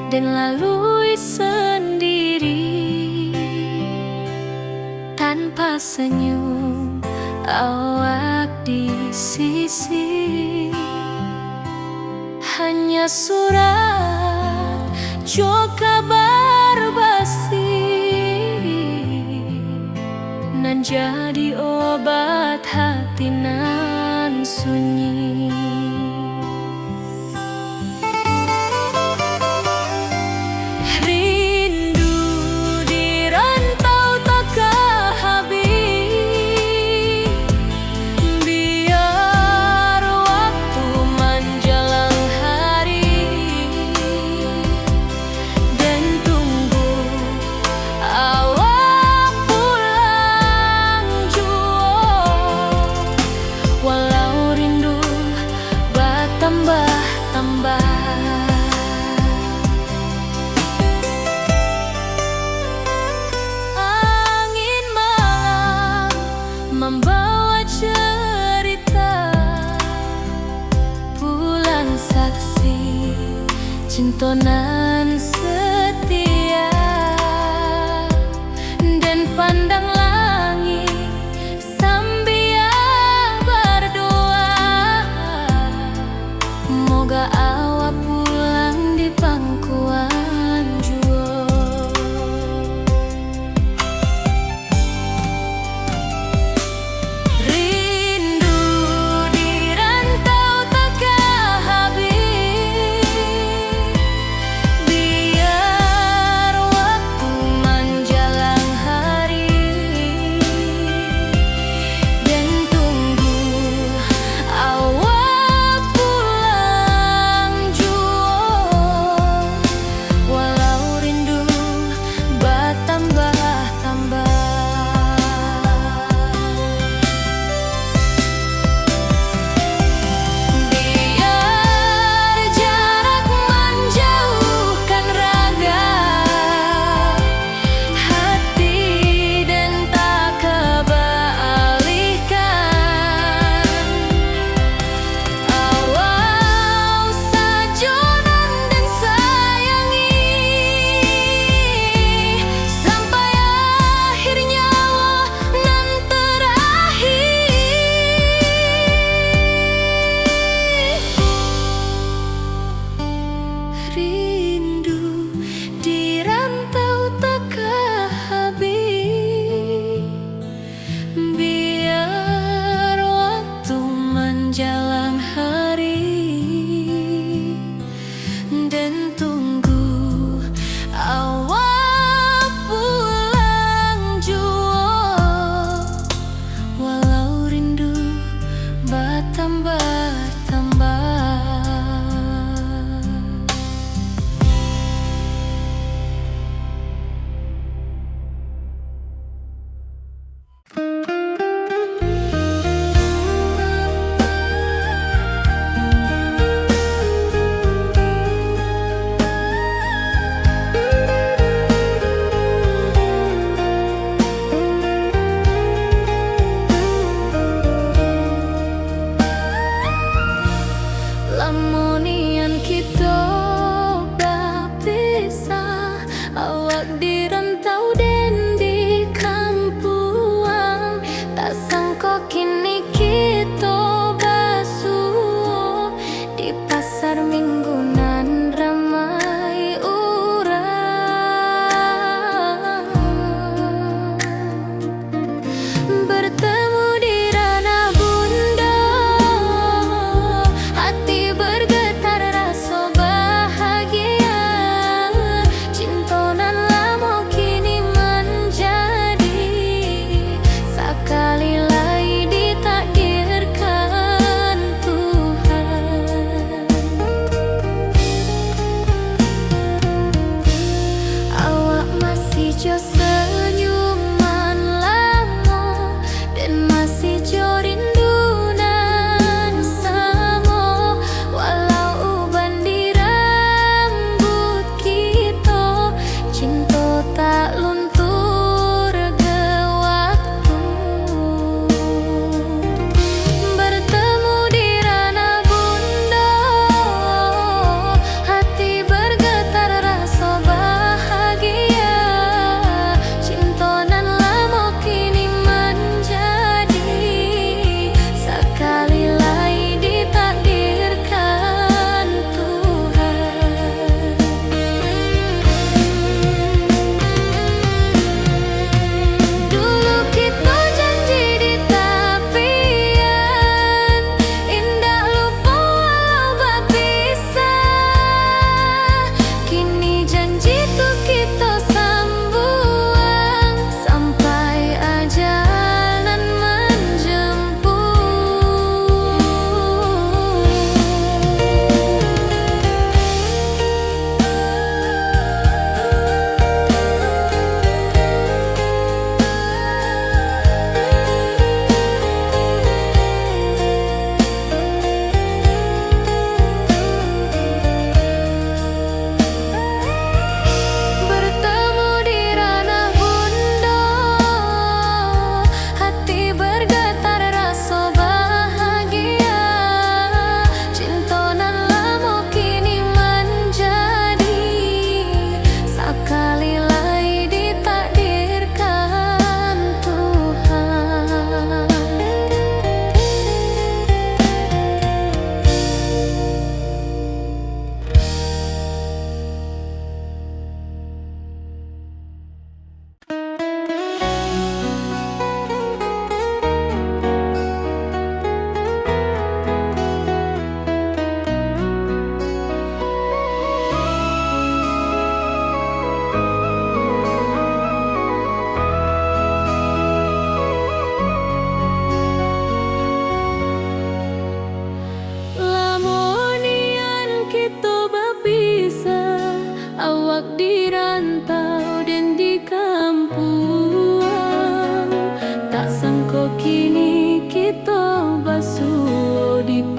dan lalui sendiri, tanpa senyum awak di sisi. Hanya surat jo kabar basi, nan jadi obat hati nan sunyi. Rindu di rantau tak kehabis, biar waktu menjelang hari, dan tunggu awak pulang jua. Walau rindu bertambah-tambah, angin malam membawa cerita, bulan saksi cinta nan setia, dan pandang langit sambil berdoa. Moga awak pulang di pangkuan jua. Rindu di rantau tak kehabis,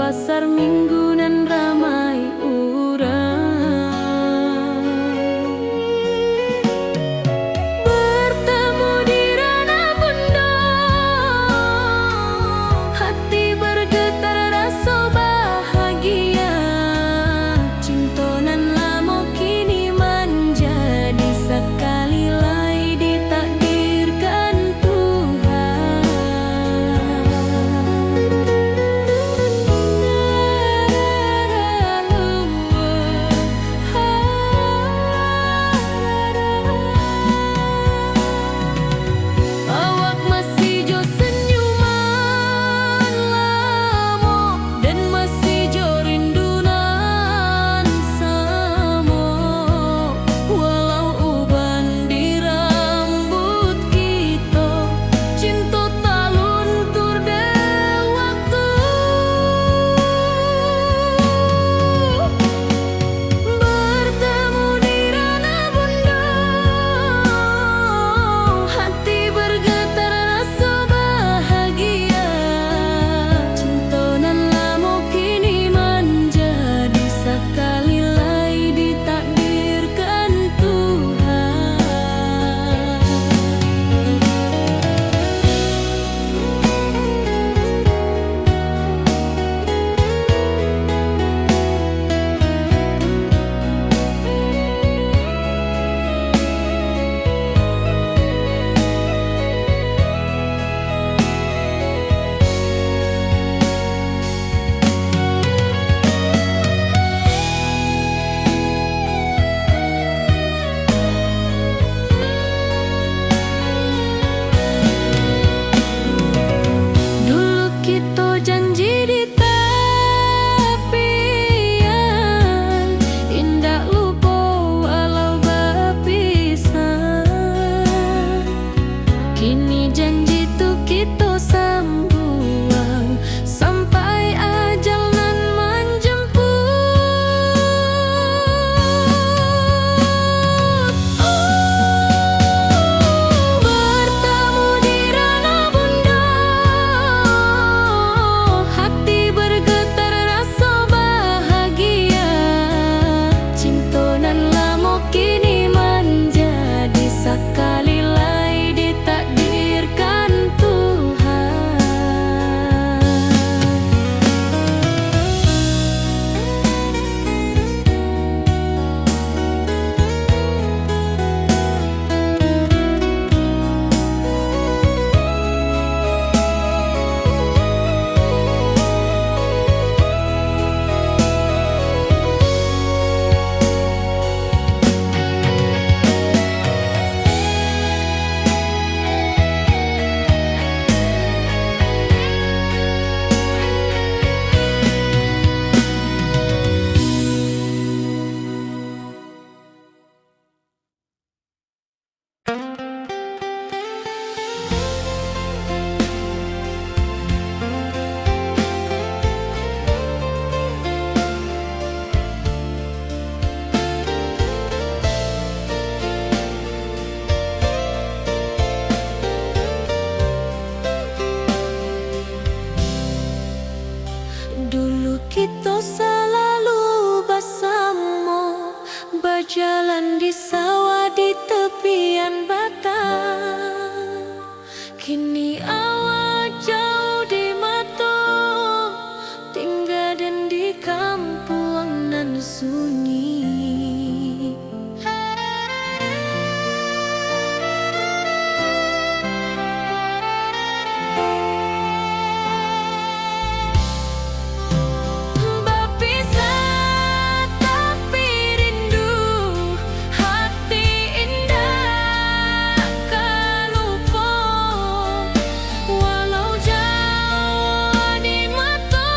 pasar minggu nan ramai urang. Bertemu di ranah bunda, hati bergetar rasa bahagia. Cinta nan lama kini menjadi sekali lai ditakdirkan Tuhan. Awak masih jo senyuman lamo dan masih jo rindunan samo. Walau uban di rambut kita, cinta tak luntur de waktu. Bertemu di ranah bunda, hati bergetar rasa bahagia. Cinta nan lama kini menjadi sekali lai ditakdirkan Tuhan. Dulu kita janji di tepian, indah lupa walau berpisah. Kini janji tu kita sambuang sampai ajal nan menjemput. Bertemu di ranah bunda, hati bergetar rasa bahagia. Cinta nan lama kini menjadi sekali lai ditakdirkan Tuhan. Dulu kita selalu bersama, berjalan di sawah di tepian batang. Kini awak jauh di mata, tinggal dan di kampung nan sunyi. Berpisah tapi rindu, hati indah kan lupa. Walau jauh di mata,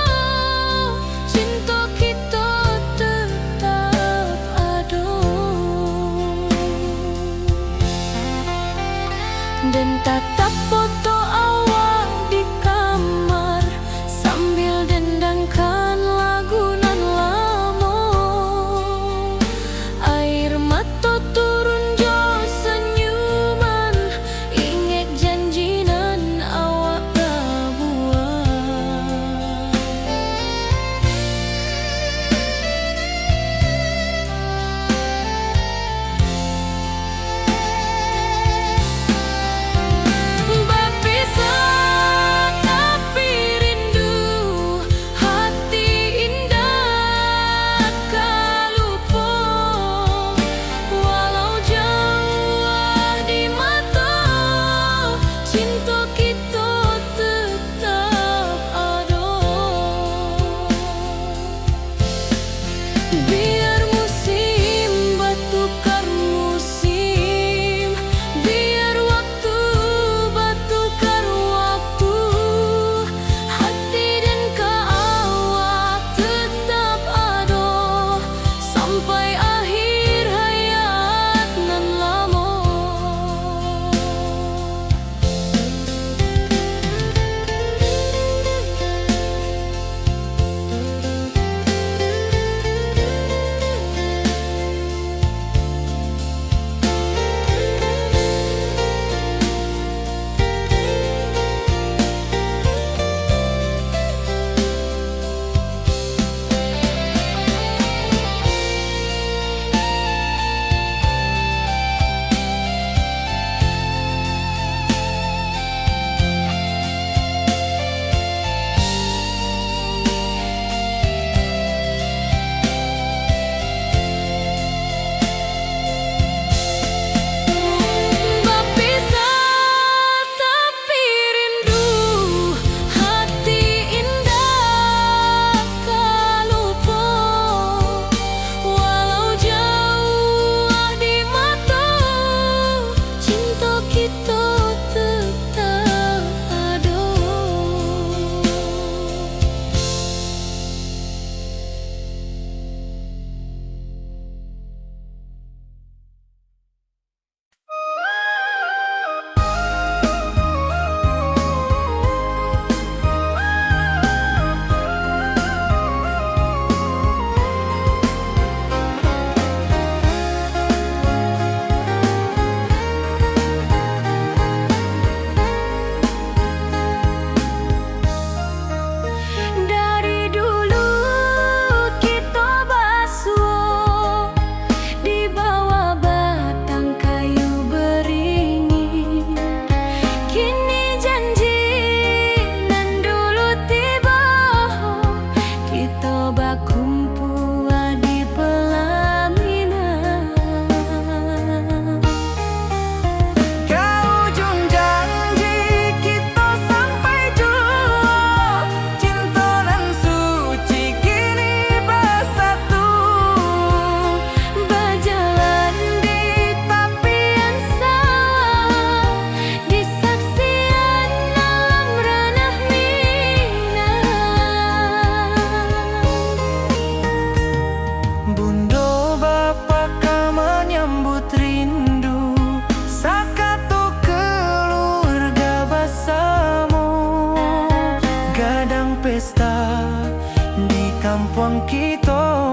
cinta kita tetap ada. Dan tatap foto awak di kamar sambil dendangkan lagu nan lama. Air mata turun jo senyuman, ingat janji nan awak buat. kita tetap ada. Dari dulu kita basuh di bawah batang kayu beringin. Kini janji nan dulu tiba, kita bakumpul di pelaminan. Ke ujung janji kita sampai jua, cinta dan suci kini bersatu. Berjalan di tapian sawah, di saksian alam ranah Minang. Bundo bapa ka menyambut rindu, sakato keluarga bersama. Gadang pesta di kampung kita,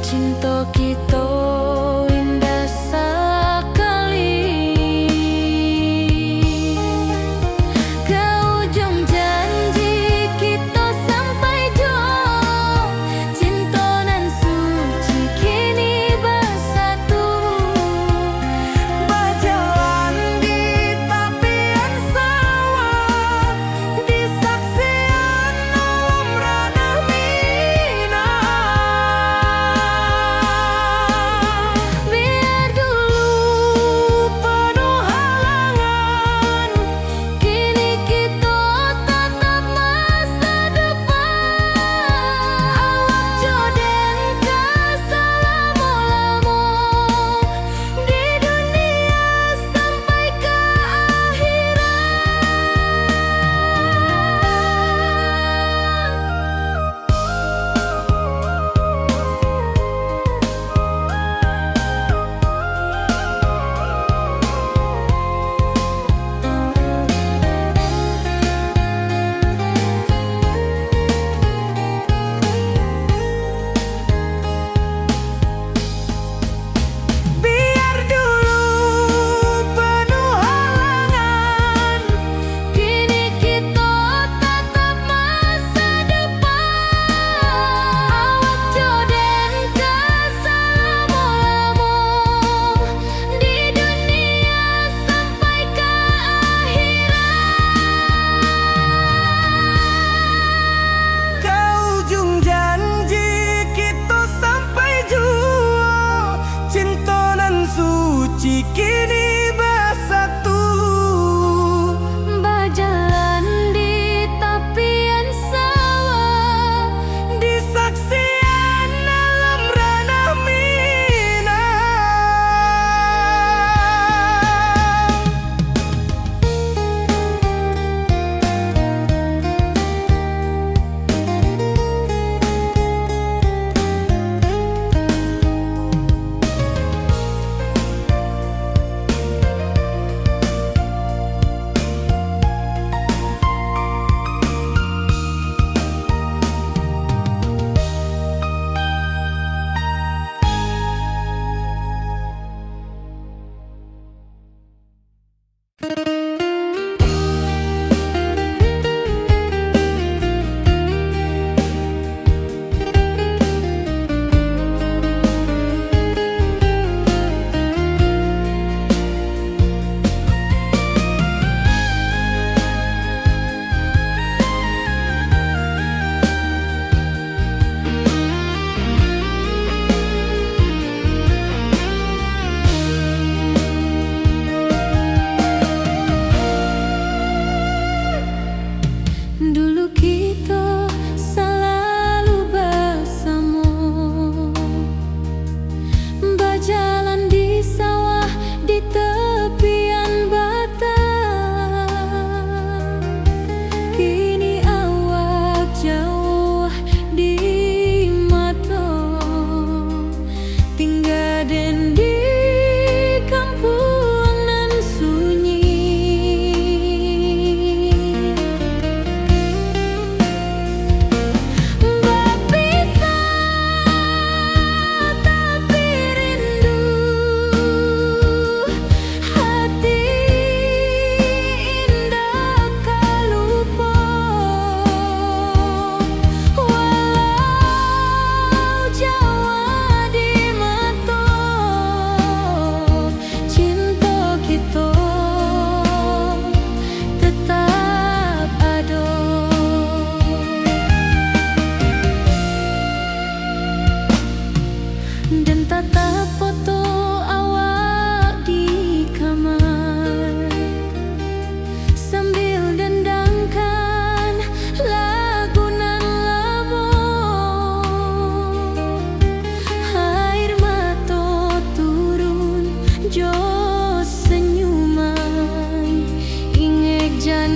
Cinta kita indah sekali. Ke ujung janji kita sampai jua, cinta nan suci kini bersatu. berjalan di tapian sawah, di saksian alam ranah Minang.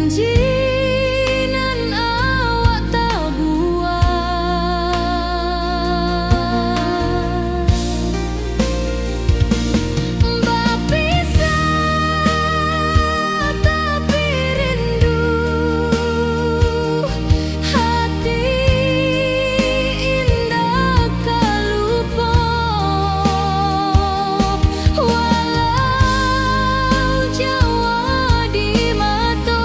janji nan awak tak buat. Berpisah tapi rindu, hati indah tak lupa. Walau jauh di mata,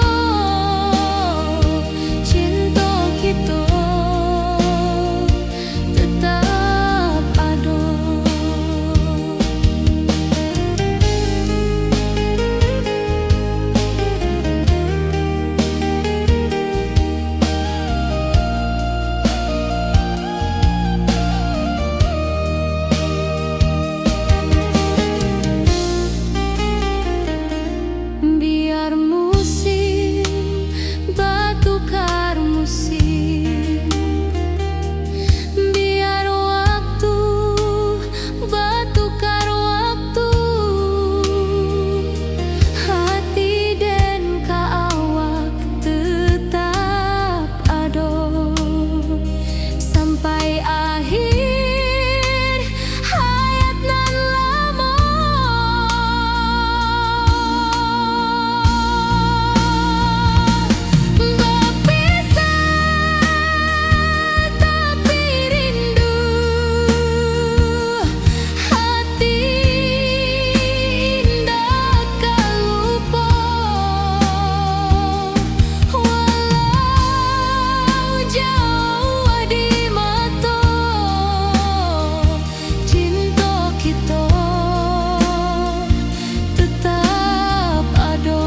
cinta kita tetap ada. Biar musim bertukar musim, biar waktu bertukar waktu, hati dan awak tetap ada sampai akhir hayat nan lama. Berpisah tapi rindu, hati indah tak lupa. Walau jauh di mata, cinta kita tetap ada.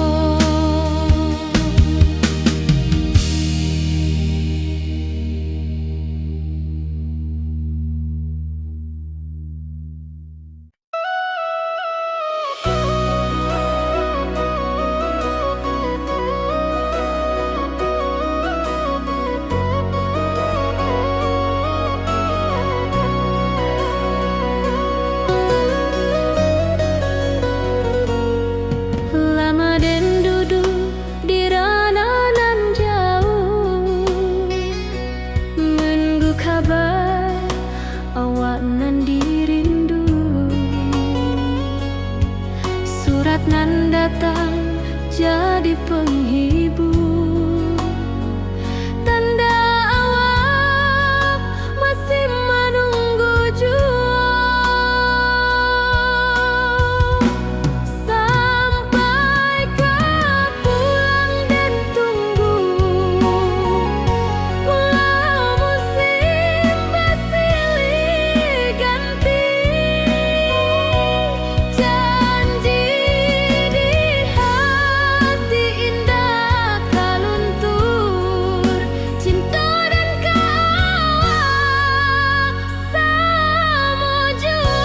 Lama dan duduk di ranah nan jauh, menunggu kabar awak nan dirindu. Surat nan datang jadi penghibur, tanda awak masih menunggu jua. Sampai kau pulang dan tunggu, pulau musim bersilih ganti. Janji di hati indah tak luntur, cinta dan awak sama jua.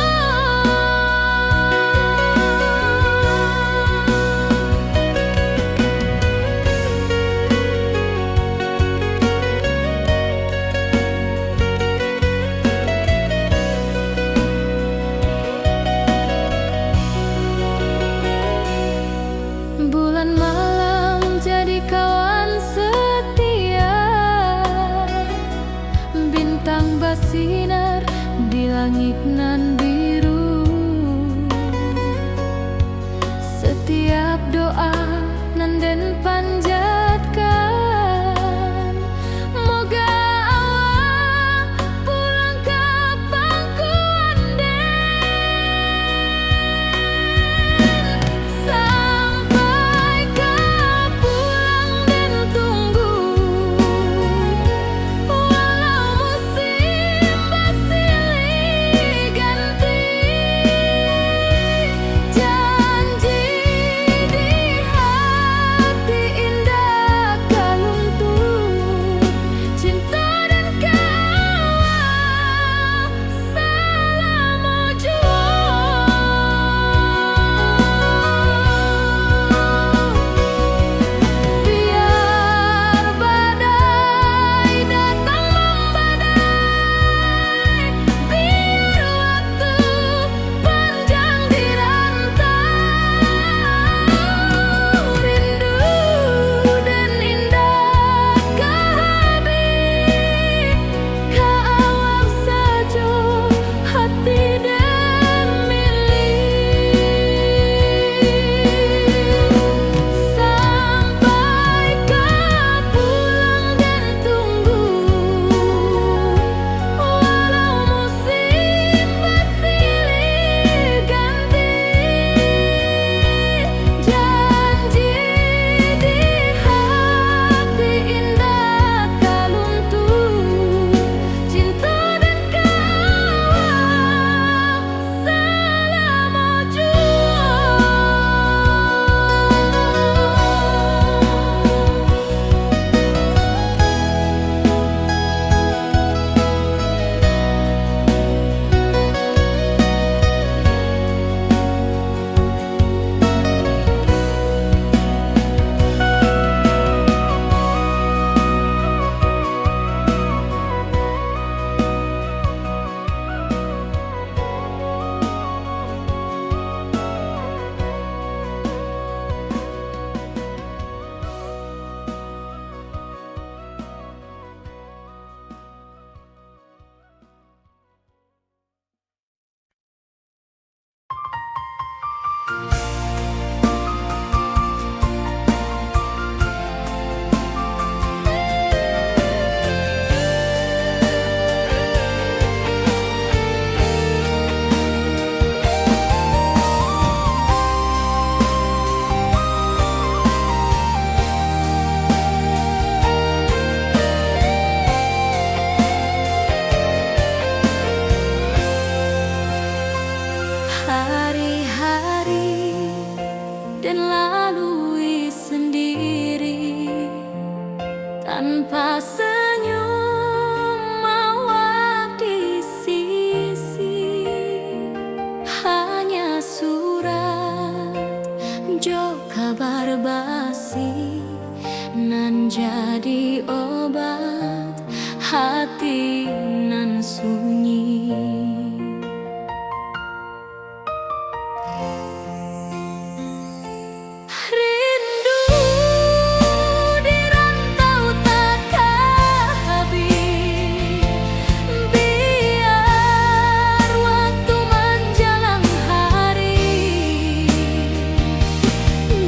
Bulan malam jadi kawan setia, bintang bersinar di langit nan biru. Setiap doa nan den panjatkan, moga awak pulang ke pangkuan den. Sampai kau pulang dan tunggu, walau musim bersilih ganti. kasih nan jadi obat hati nan sunyi. Rindu di rantau takkan habis, biar waktu menjelang hari,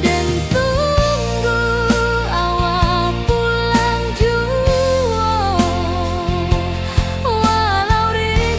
dan tunggu awal pulang jua. Walau rindu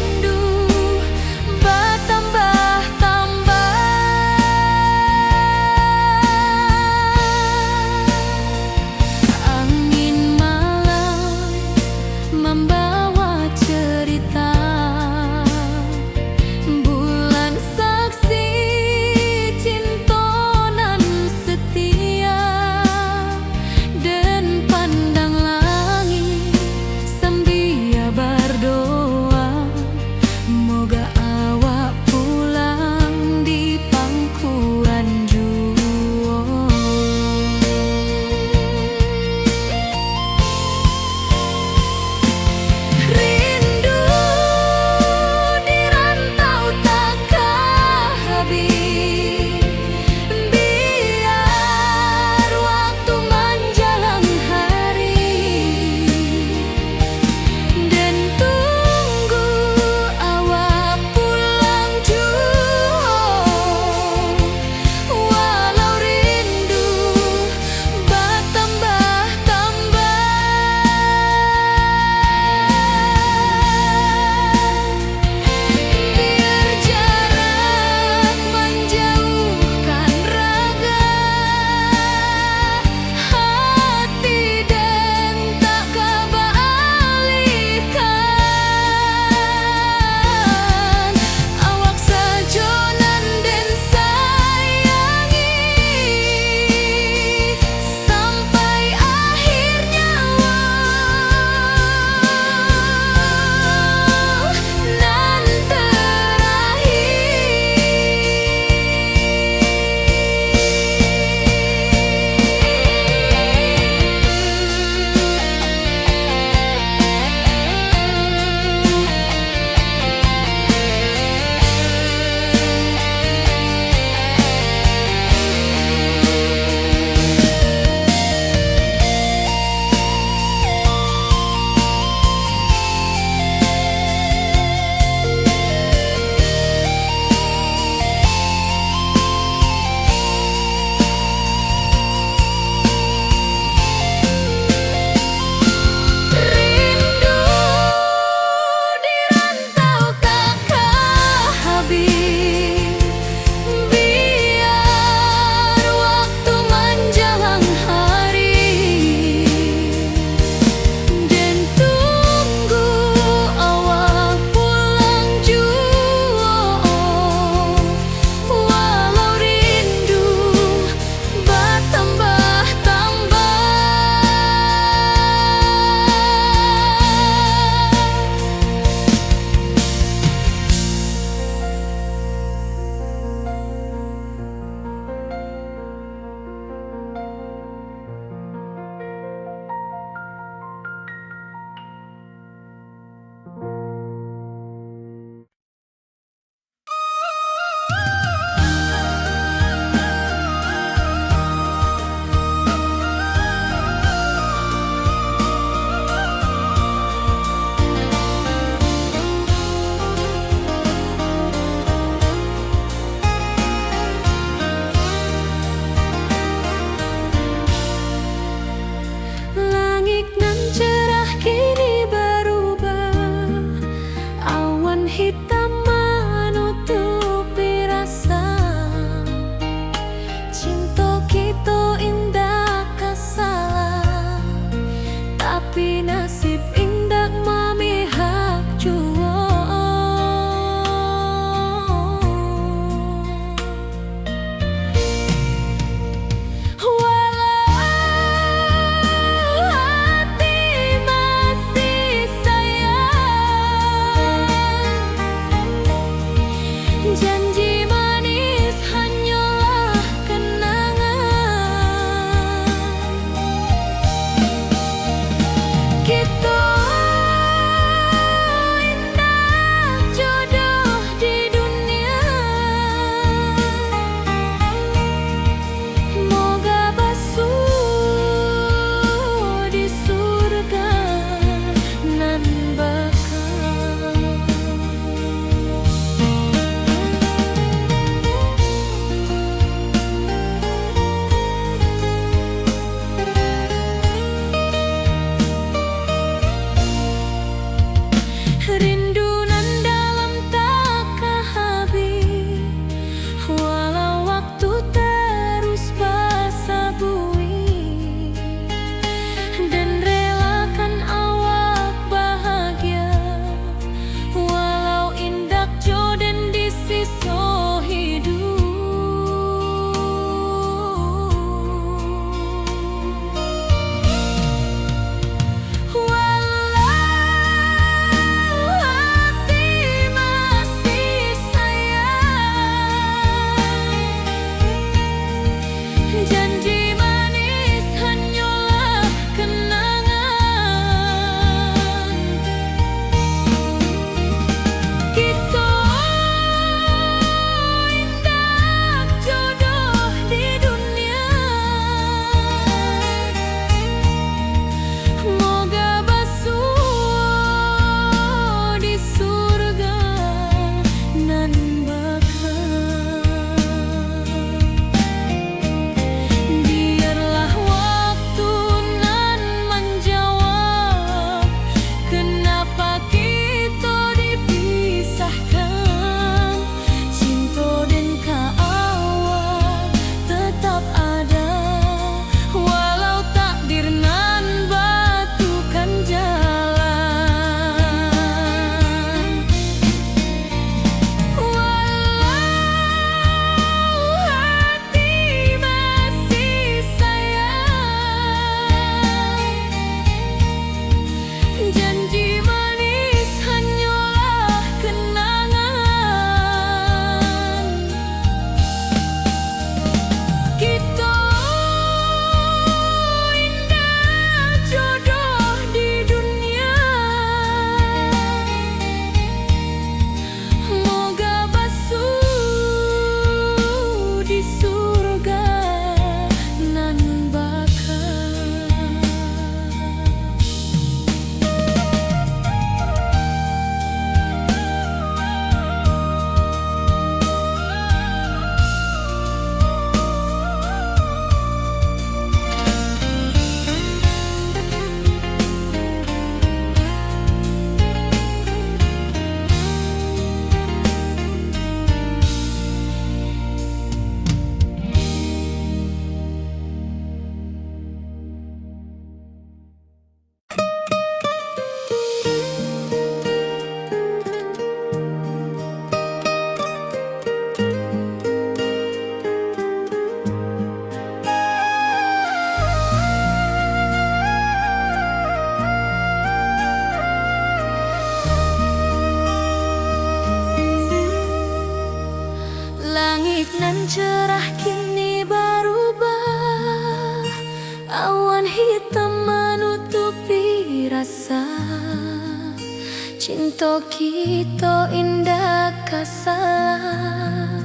Cinta kita indah kasalah,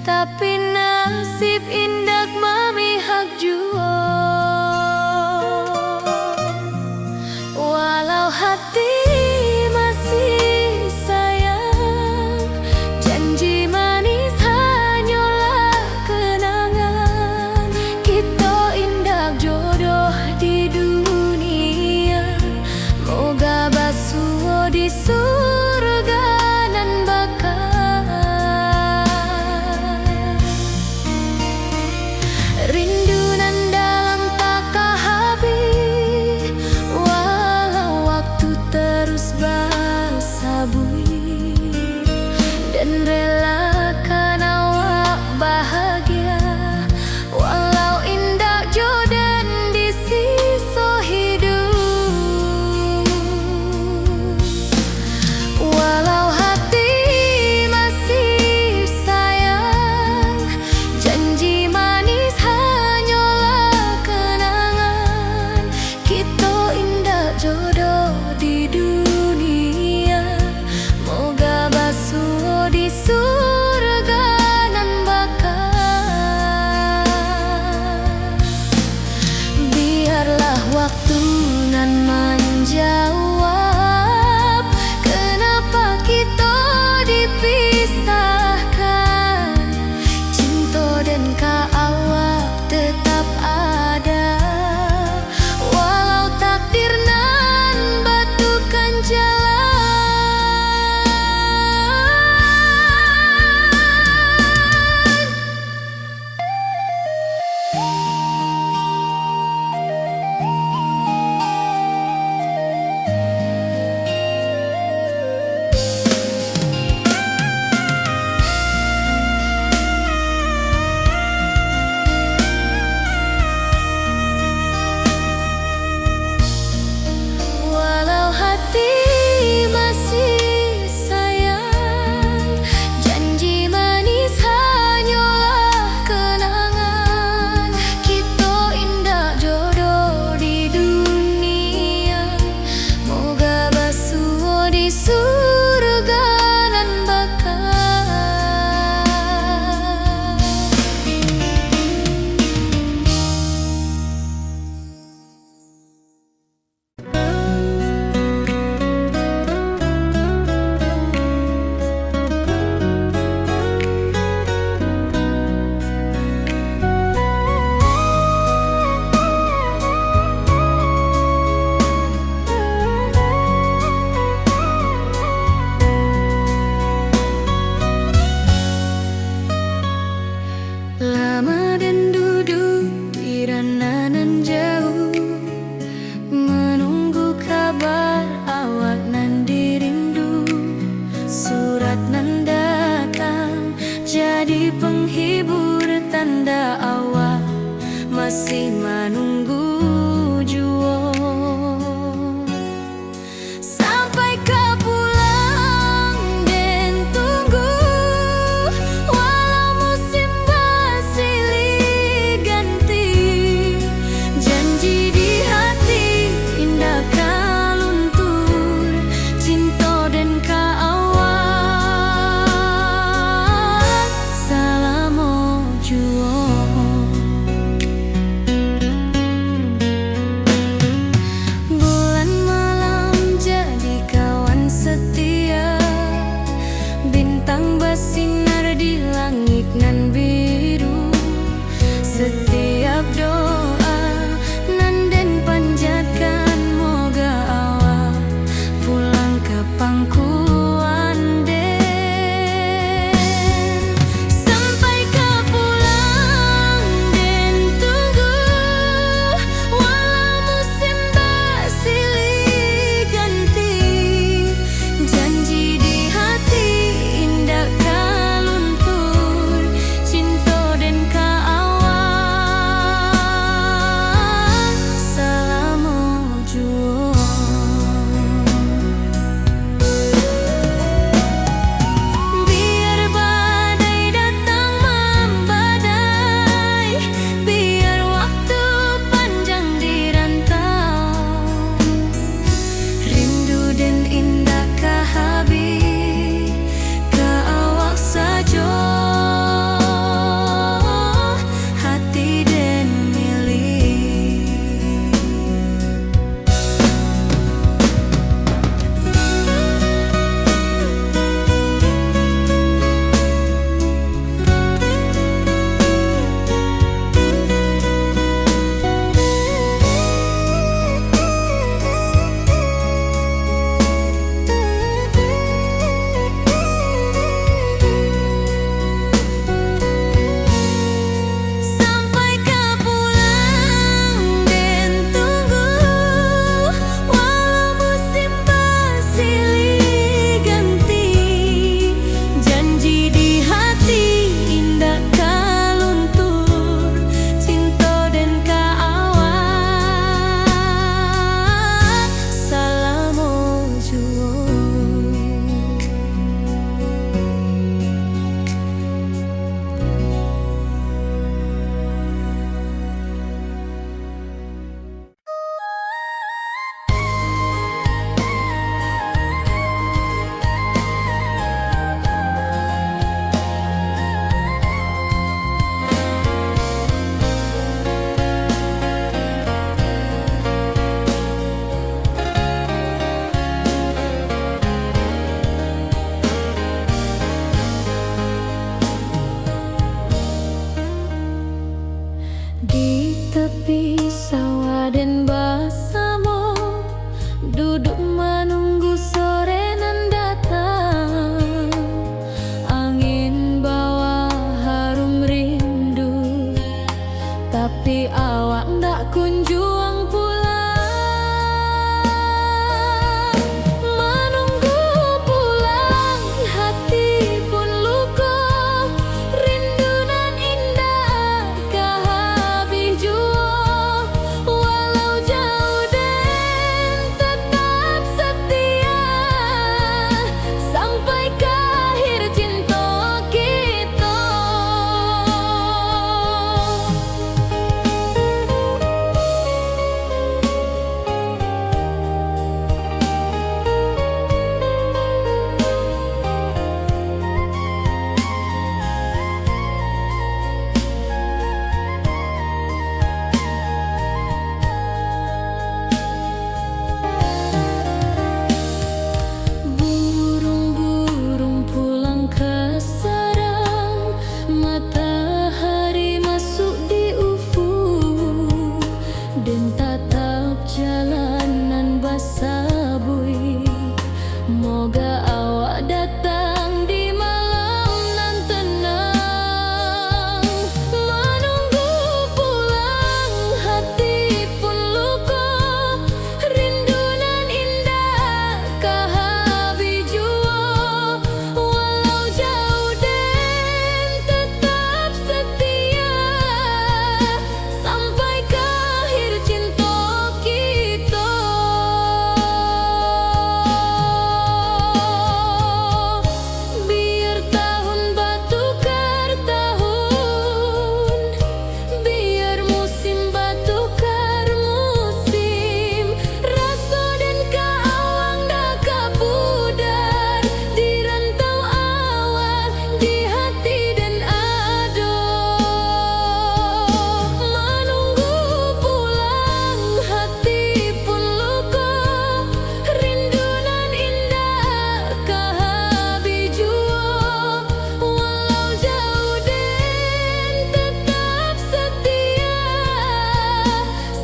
tapi nasib indah memihak jua. Walau hati masih sayang, janji manis hanyalah kenangan. Kita indah jodoh di dunia, moga basuh di surga nan bakal. Rindu nan dalam tak habis, walau waktu terus bersabui, dan relakan awak bahagia, walau indah jodoh di sisa hidup. Walau hati masih sayang, janji manis hanyalah kenangan. Kita indah jodoh di dunia, moga basuh di surga nan bakal. Biarlah waktu nan menjawab kenapa kita dipisahkan. Cinta dan awak tetap ada, walau takdir nan batukan jalan. Walau hati masih sayang, janji manis hanyalah kenangan. Kita indah jodoh di dunia, moga basuh di surga nan bakal. Lama dan duduk di ranah nan jauh, menunggu kabar awak nan dirindu. Surat nan datang jadi penghibur, tanda awak masih menunggu jua. Sampai kau pulang dan tunggu, walau musim bersilih ganti. Janji di hati indah kaluntur, cinta dan awak salam jua. tepi sawah dan bersama duduk menunggu sore nan datang. Angin bawa harum rindu, tapi awak ndak kunjung pulang. Menunggu pulang hati pun luka, rindu nan indah kah habis jua. Walau jauh dan tetap setia, sampai ke akhir cinta kita. Burung-burung pulang ke sarang, matahari masuk di ufuk, dan tatap jalanan basabui. Moga awak datang di malam nan tenang. Menunggu pulang hati pun luka, rindu nan indah kah habis jua. Walau jauh dan tetap setia, sampai ke akhir cinta kita. Biar tahun bertukar tahun, biar musim bertukar musim, rasa dan keawang dah kapudar di rantau awak, di hati dan ado. Menunggu pulang hati pun luka, rindu nan indah kah habis jua. Walau jauh dan tetap setia,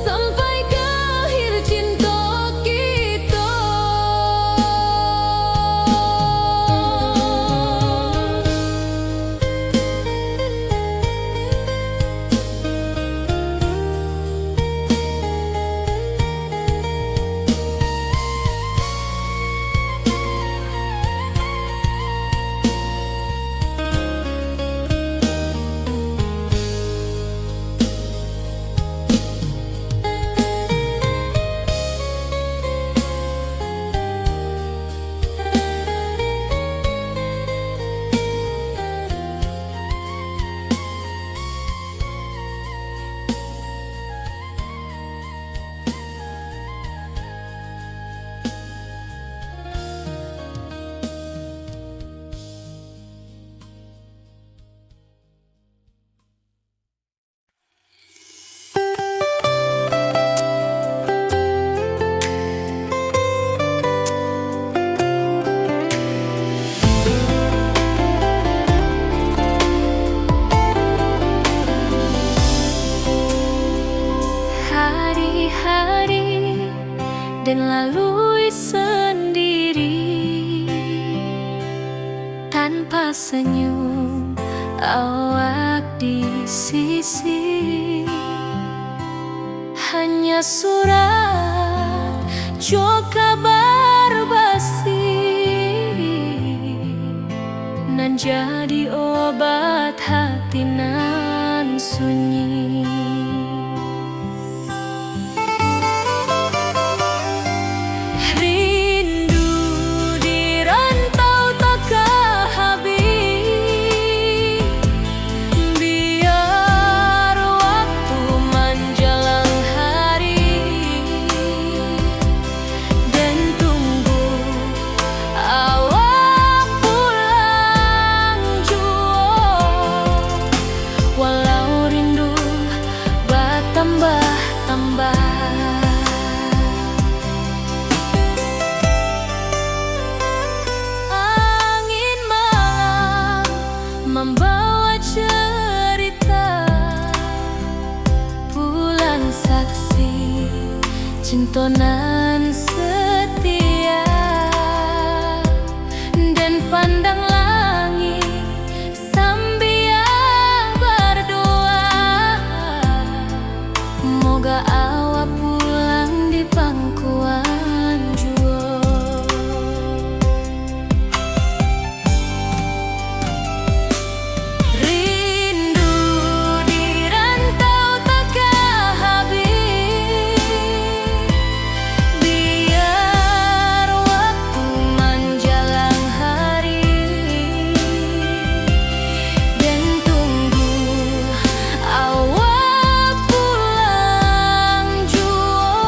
sampai ke akhir cinta kita. Hari-hari dan lalui sendiri, tanpa senyum awak di sisi. Hanya surat jua kabar basi, nan jadi obat hati nan sunyi. Rindu di rantau takkan habis, biar waktu menjelang hari, dan tunggu awak pulang jua. Walau rindu cintonan setia dan pandang langit sambil berdoa, moga awak pulang di pangkuan jua. Rindu di rantau takkan habis, biar waktu menjelang hari dan tunggu awak pulang jua.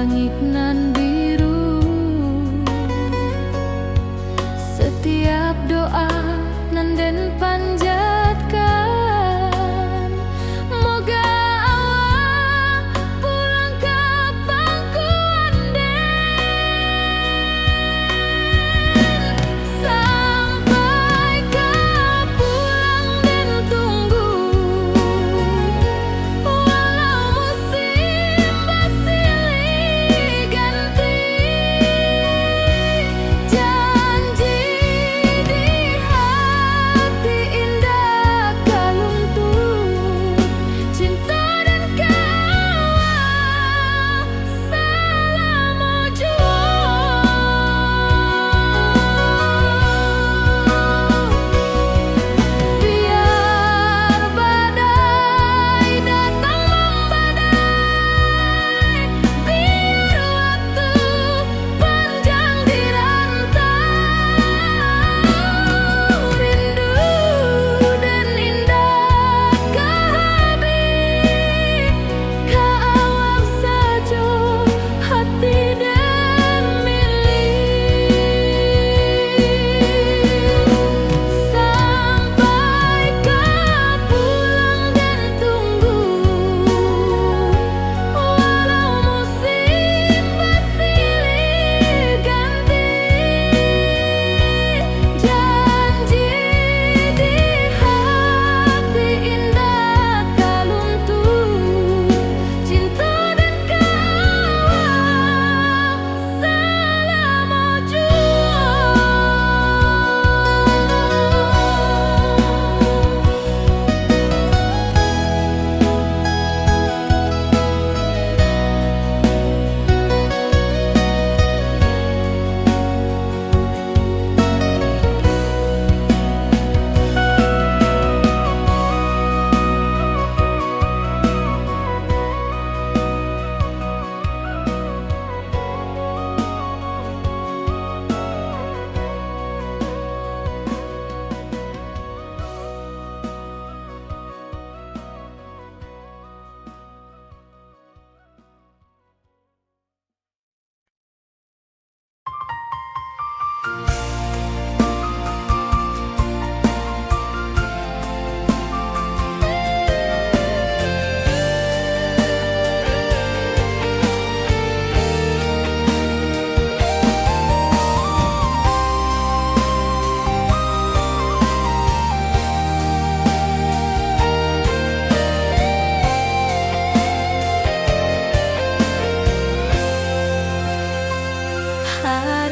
langit nan biru. Setiap doa nan den panjatkan, moga awak pulang ka pangkuan den. Sampai ka pulang den tunggu, walau musim bersilih ganti. Janji di hati indah kaluntung, cinta dan kawal selama biar badai datang membadai, biar waktu panjang dirantau, rindu dan indah kehabis, ka awak saja hati dan milik. Sampai ka pulang dan tunggu, walau musim bersilih ganti. Janji di hati indah kaluntung, cinta dan kawal selama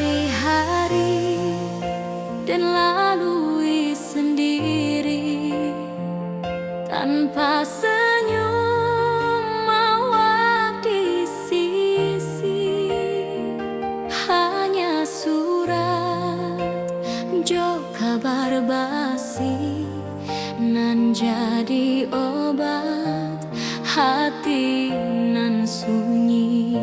hari-hari dan lalui sendiri tanpa senyum awak di sisi. Hanya surat jo kabar basi nan jadi obat hati nan sunyi.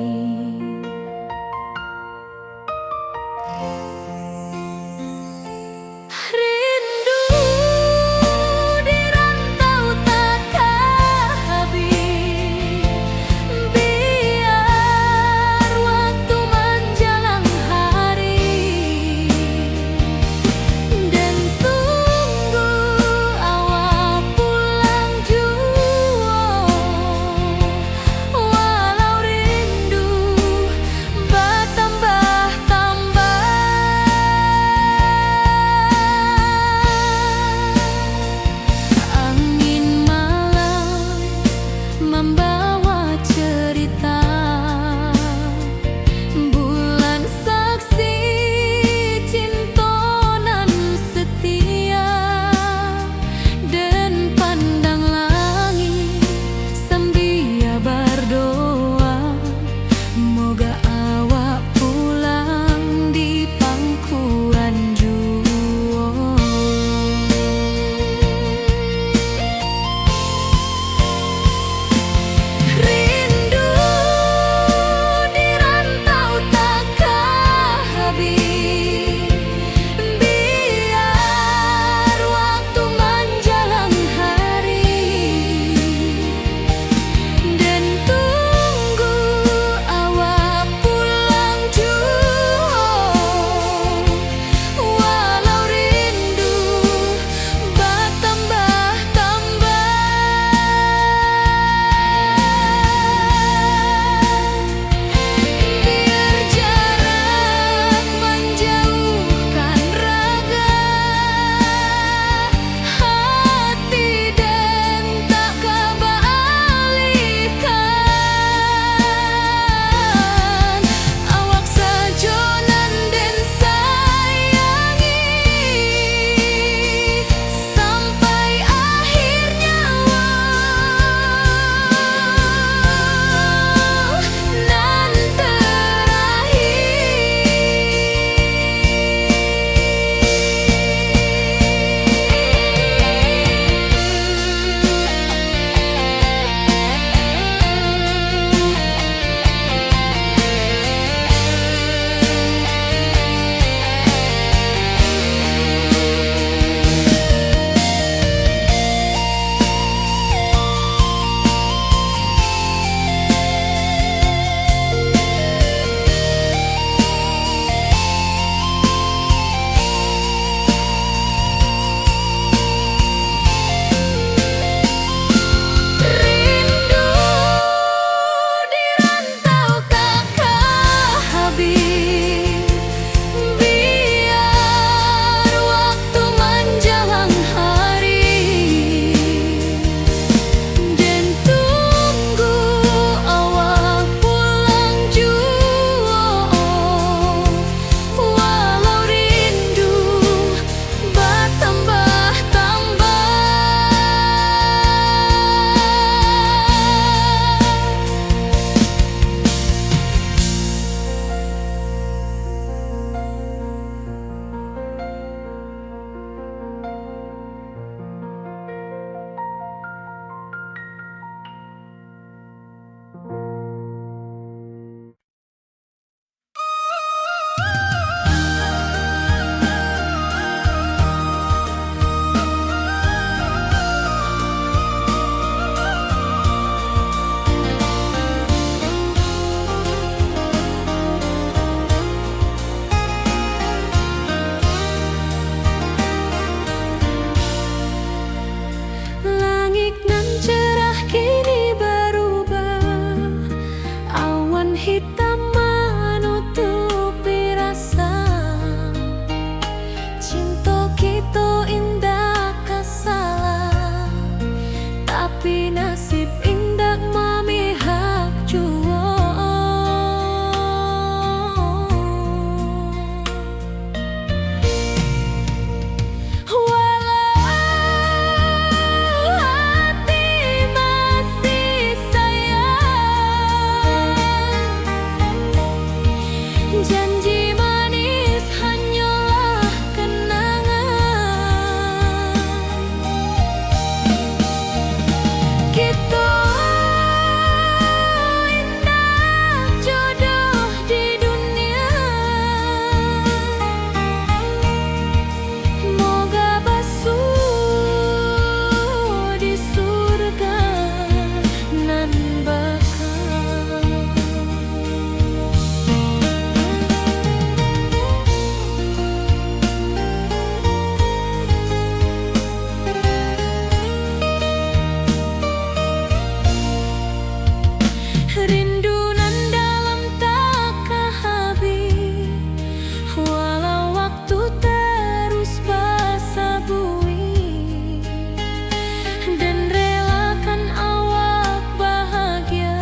Janji manis hanyalah kenangan. Kita indah jodoh di dunia. Moga basuh di surga nan bakal. Rindu nan dalam takkan habis, walau waktu terus basa bui, dan relakan awak bahagia,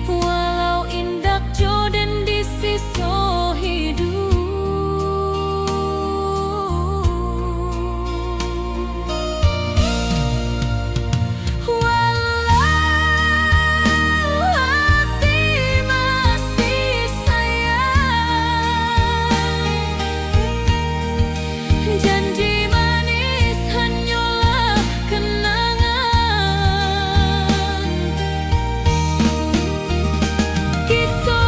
walau indak jodoh di sisa hidup. Walau hati masih sayang, janji manis hanyalah kenangan. Kita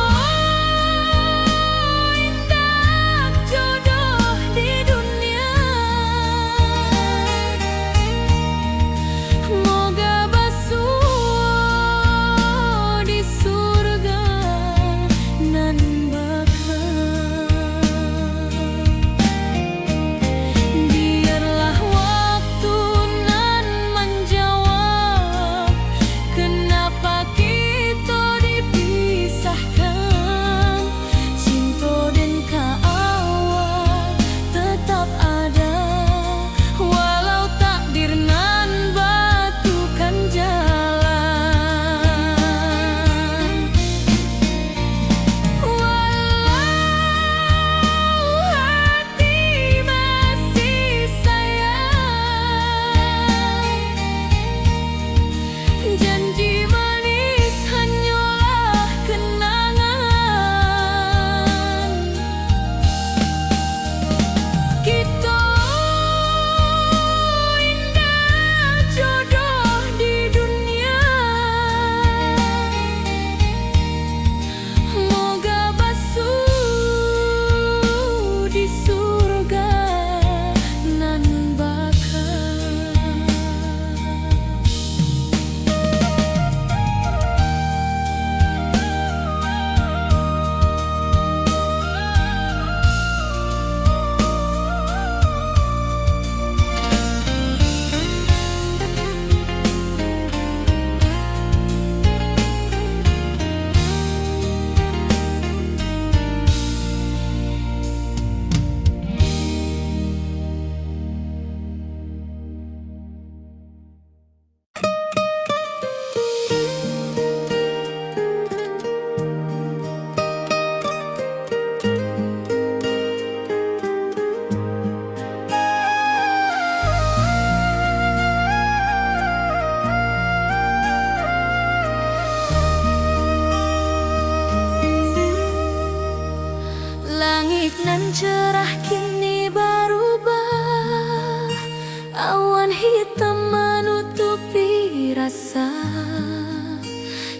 indah jodoh di dunia. Moga basuh di surga nan bakal. Biarlah waktu nan menjawab kenapa kita dipisahkan. Cinta dan kaawak tetap ada, walau takdir nan batukan jalan. Walau hati masih sayang, janji manis hanyalah kenangan. Kita indah jodoh di dunia. Moga basuh di surga nan bakal. Langit nan cerah kini berubah, awan hitam menutupi rasa.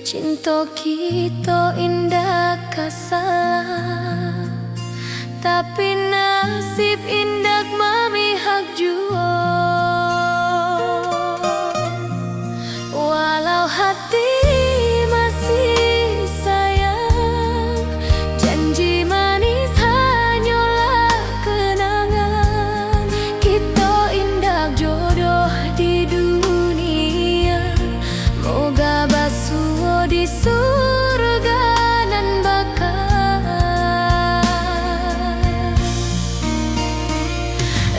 Cinta kita indah kasalah, tapi nasib indah memihak jua. Walau hati masih sayang, janji manis hanyalah kenangan. Kita indah jodoh di dunia. Moga basuh di surga nan bakal.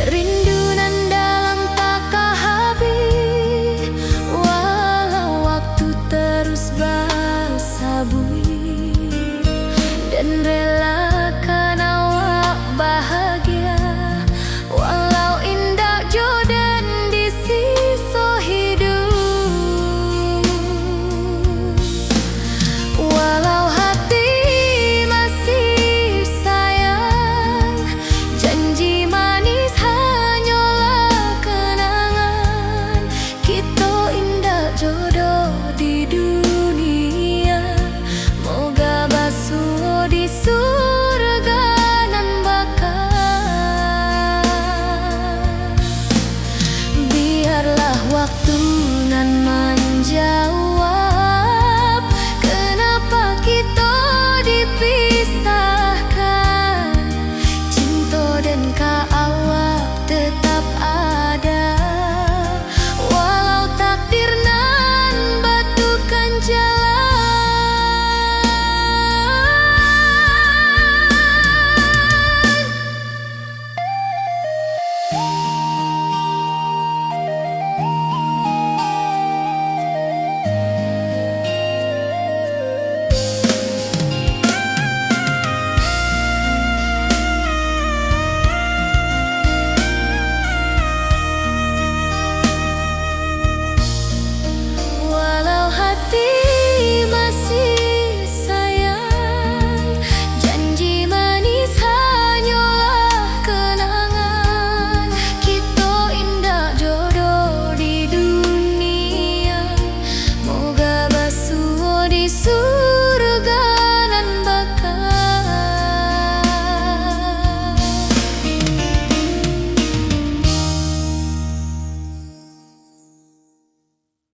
Rindu nan dalam takkan habis, walau waktu terus basa bui, dan rela